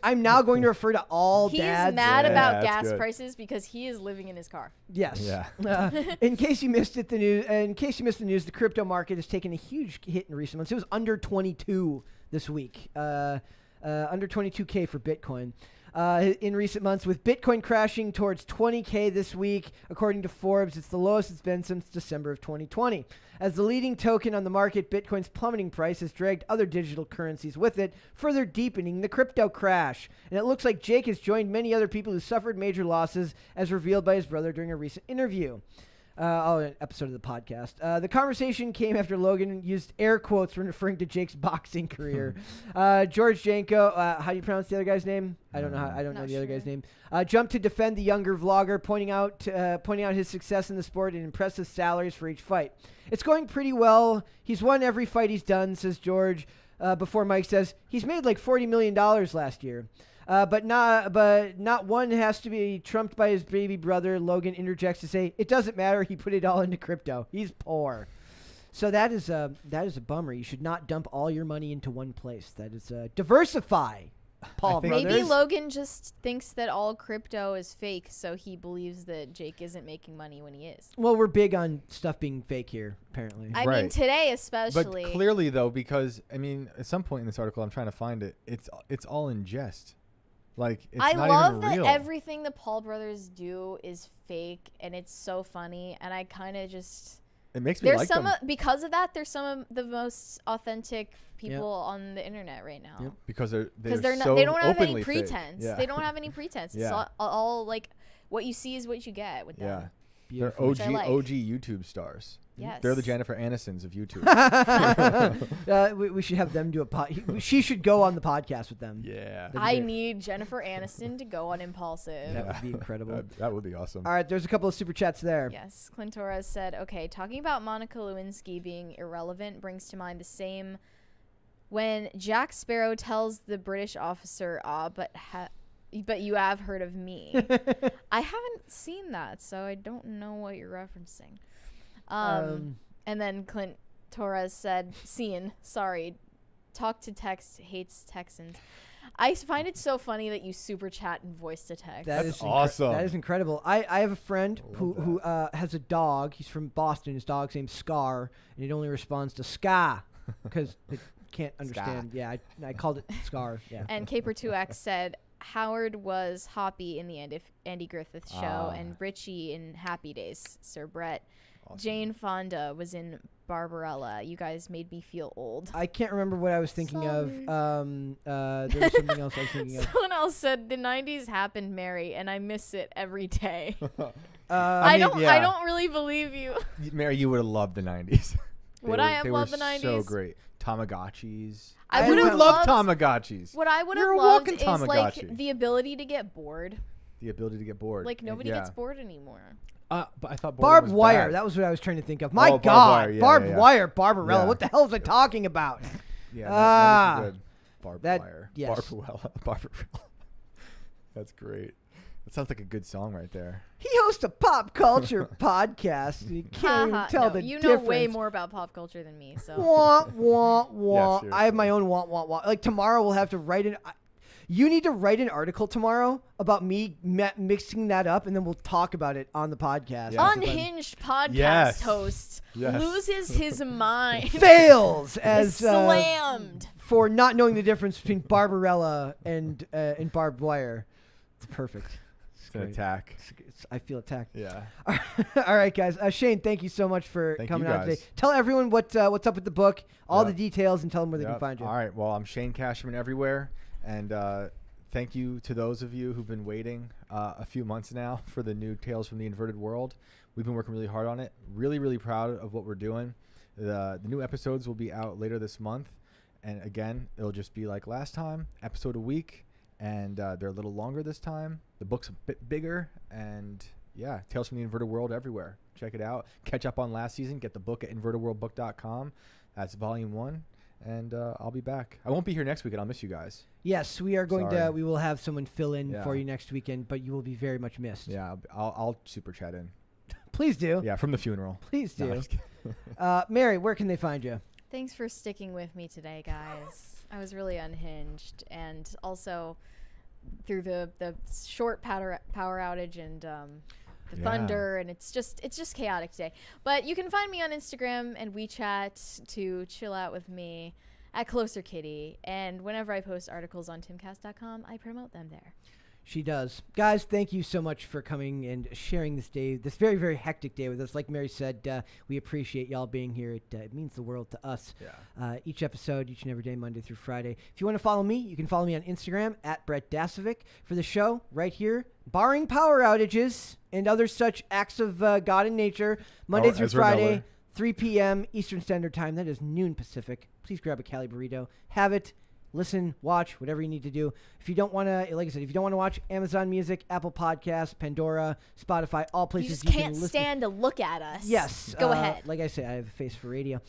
I'm now going to refer to all He's dads. mad Yeah, about that's gas good. prices because he is living in his car. Yes. Yeah. In case you missed it, in case you missed the news, the crypto market has taken a huge hit in recent months. It was under 22 this week, under 22K for Bitcoin. In recent months, with Bitcoin crashing towards 20K this week, according to Forbes, it's the lowest it's been since December of 2020. As the leading token on the market, Bitcoin's plummeting price has dragged other digital currencies with it, further deepening the crypto crash. And it looks like Jake has joined many other people who suffered major losses, as revealed by his brother during a recent interview. An episode of the podcast. The conversation came after Logan used air quotes when referring to Jake's boxing career. George Janko, how do you pronounce the other guy's name? I don't know. I don't know Not the other guy's sure. name. Jumped to defend the younger vlogger, pointing out his success in the sport and impressive salaries for each fight. It's going pretty well. He's won every fight he's done, says George. Before Mike says he's made like $40 million last year. But not one has to be trumped by his baby brother. Logan interjects to say, it doesn't matter. He put it all into crypto. He's poor. So that is a bummer. You should not dump all your money into one place. That is diversify. Paul Brothers. Maybe Logan just thinks that all crypto is fake, so he believes that Jake isn't making money when he is. Well, we're big on stuff being fake here, apparently. I mean, today especially. But clearly, though, because I mean, at some point in this article, I'm trying to find it. It's all in jest. Like, it's I not love even that real. everything the Paul brothers do is fake, and it's so funny. And I kind of just It makes me like them. Because of that. There's some of the most authentic people on the internet right now. Yep. Because they're not. They don't have any openly fake. pretense. Yeah. They don't have any pretense. It's all like what you see is what you get with them. They're Which I like. OG YouTube stars. Yes. They're the Jennifer Anistons of YouTube. We should have them do a she should go on the podcast with them. Yeah. I need Jennifer Aniston to go on Impulsive. That would be incredible. That would be awesome. All right, there's a couple of super chats there. Yes. Clint Torres said, okay, talking about Monica Lewinsky being irrelevant brings to mind the same when Jack Sparrow tells the British officer, but you have heard of me. I haven't seen that, so I don't know what you're referencing. And then Clint Torres said, sorry, talk to text, hates Texans. I find it so funny that you super chat and voice to text. That's awesome. That is incredible. I have a friend who has a dog. He's from Boston. His dog's name's Scar, and it only responds to Ska because it can't understand. Yeah, I called it Scar. Yeah. And Caper2X said, Howard was Hoppy in the Andy Griffith Show and Richie in Happy Days, Sir Brett. Awesome. Jane Fonda was in Barbarella. You guys made me feel old. I can't remember what I was thinking of. There was something else I was thinking of. Someone else said the 90s happened, Mary, and I miss it every day. I don't really believe you. Mary, you would have loved the 90s. Would I have loved the 90s? So great. Tamagotchis. I would have loved Tamagotchis. What I would have You're a loved walking is Tamagotchi. like the ability to get bored. The ability to get bored. Like nobody gets bored anymore. But I thought barbed was wire. bad. That was what I was trying to think of. My God, barbed wire, wire, Barbarella. Yeah. What the hell was I talking about? Yeah, that is good. Barbed wire. Yes. Barbarella. That's great. That sounds like a good song right there. He hosts a pop culture podcast. You can't even tell the you difference. know way more about pop culture than me. So wah, wah, wah. Yeah, I have my own wah, wah, wah. Like tomorrow we'll have to write an... You need to write an article tomorrow about me mixing that up, and then we'll talk about it on the podcast. Yeah. Unhinged podcast host Yes. loses his mind. Fails as slammed for not knowing the difference between Barbarella and barbed wire. It's perfect. It's an attack. I feel attacked. Yeah. All right, guys. Shane, thank you so much for coming out today. Tell everyone what's up with the book, all the details, and tell them where they can find you. All right. Well, I'm Shane Cashman everywhere. And thank you to those of you who've been waiting a few months now for the new Tales from the Inverted World. We've been working really hard on it. Really, really proud of what we're doing. The new episodes will be out later this month. And again, it'll just be like last time, episode a week. And they're a little longer this time. The book's a bit bigger. And yeah, Tales from the Inverted World everywhere. Check it out. Catch up on last season. Get the book at invertedworldbook.com. That's volume 1. And I'll be back. I won't be here next weekend. I'll miss you guys. Yes, we are going Sorry. we will have someone fill in for you next weekend, but you will be very much missed. Yeah, I'll super chat in. Please do. Yeah, from the funeral. Please do. No, just kidding. Mary, where can they find you? Thanks for sticking with me today, guys. I was really unhinged, and also through the short power outage and the thunder, and it's just chaotic today. But you can find me on Instagram and WeChat to chill out with me at Closer Kitty, and whenever I post articles on timcast.com, I promote them there. She does. Guys, thank you so much for coming and sharing this day, this very, very hectic day with us. Like Mary said, we appreciate y'all being here. It means the world to us. Yeah. Each episode, each and every day, Monday through Friday. If you want to follow me, you can follow me on Instagram at Brett Dasovic for the show right here. Barring power outages and other such acts of God and nature, Monday through Ezra Friday, Miller. 3 p.m. Eastern Standard Time. That is noon Pacific. Please grab a Cali burrito. Have it. listen, watch, whatever you need to do. If you don't want to, like I said, if you don't want to watch, Amazon Music, Apple Podcasts, Pandora, Spotify, all You places just you can't can listen. stand to look at us. Yes. Go ahead. Like I say, I have a face for radio.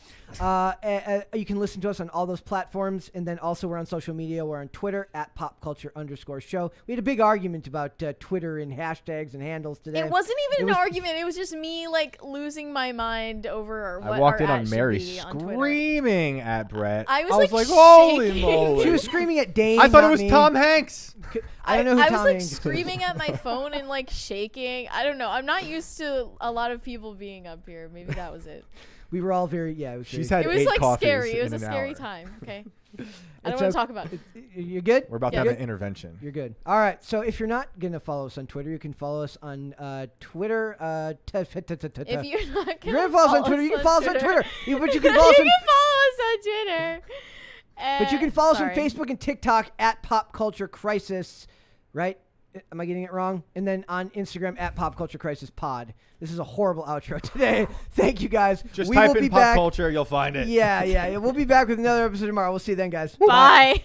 You can listen to us on all those platforms. And then also we're on social media. We're on Twitter at @popculture_show. We had a big argument about Twitter and hashtags and handles today. It wasn't even It an was- argument. It was just me like losing my mind over what I walked in our on at should Mary be on Twitter. screaming at Brett. I was, like, holy shaking. moly. She was screaming at Dane. I thought not it was me. Tom Hanks. I don't know who I Tom was like Hanks is. screaming at my phone and like shaking. I don't know. I'm not used to a lot of people being up here. Maybe that was it. We were all very, it was She's very, had It was 8 like coffees scary. It was in a an scary hour. time. Okay. I It's don't want to okay. talk about it. You're good? We're about to Yeah. have Good? an intervention. You're good. All right. So if you're not going to follow us on Twitter, you can follow us on Twitter. If you're not If you're gonna follow us on Twitter, you can follow us on Twitter. But you can You follow us can on follow us on Twitter. But you can follow us on Sorry. Facebook and TikTok at Pop Culture Crisis, right? Am I getting it wrong? And then on Instagram at Pop Culture Crisis Pod. This is a horrible outro today. Thank you guys. Just we type will in be pop back. culture, you'll find it. Yeah. We'll be back with another episode tomorrow. We'll see you then, guys. Bye.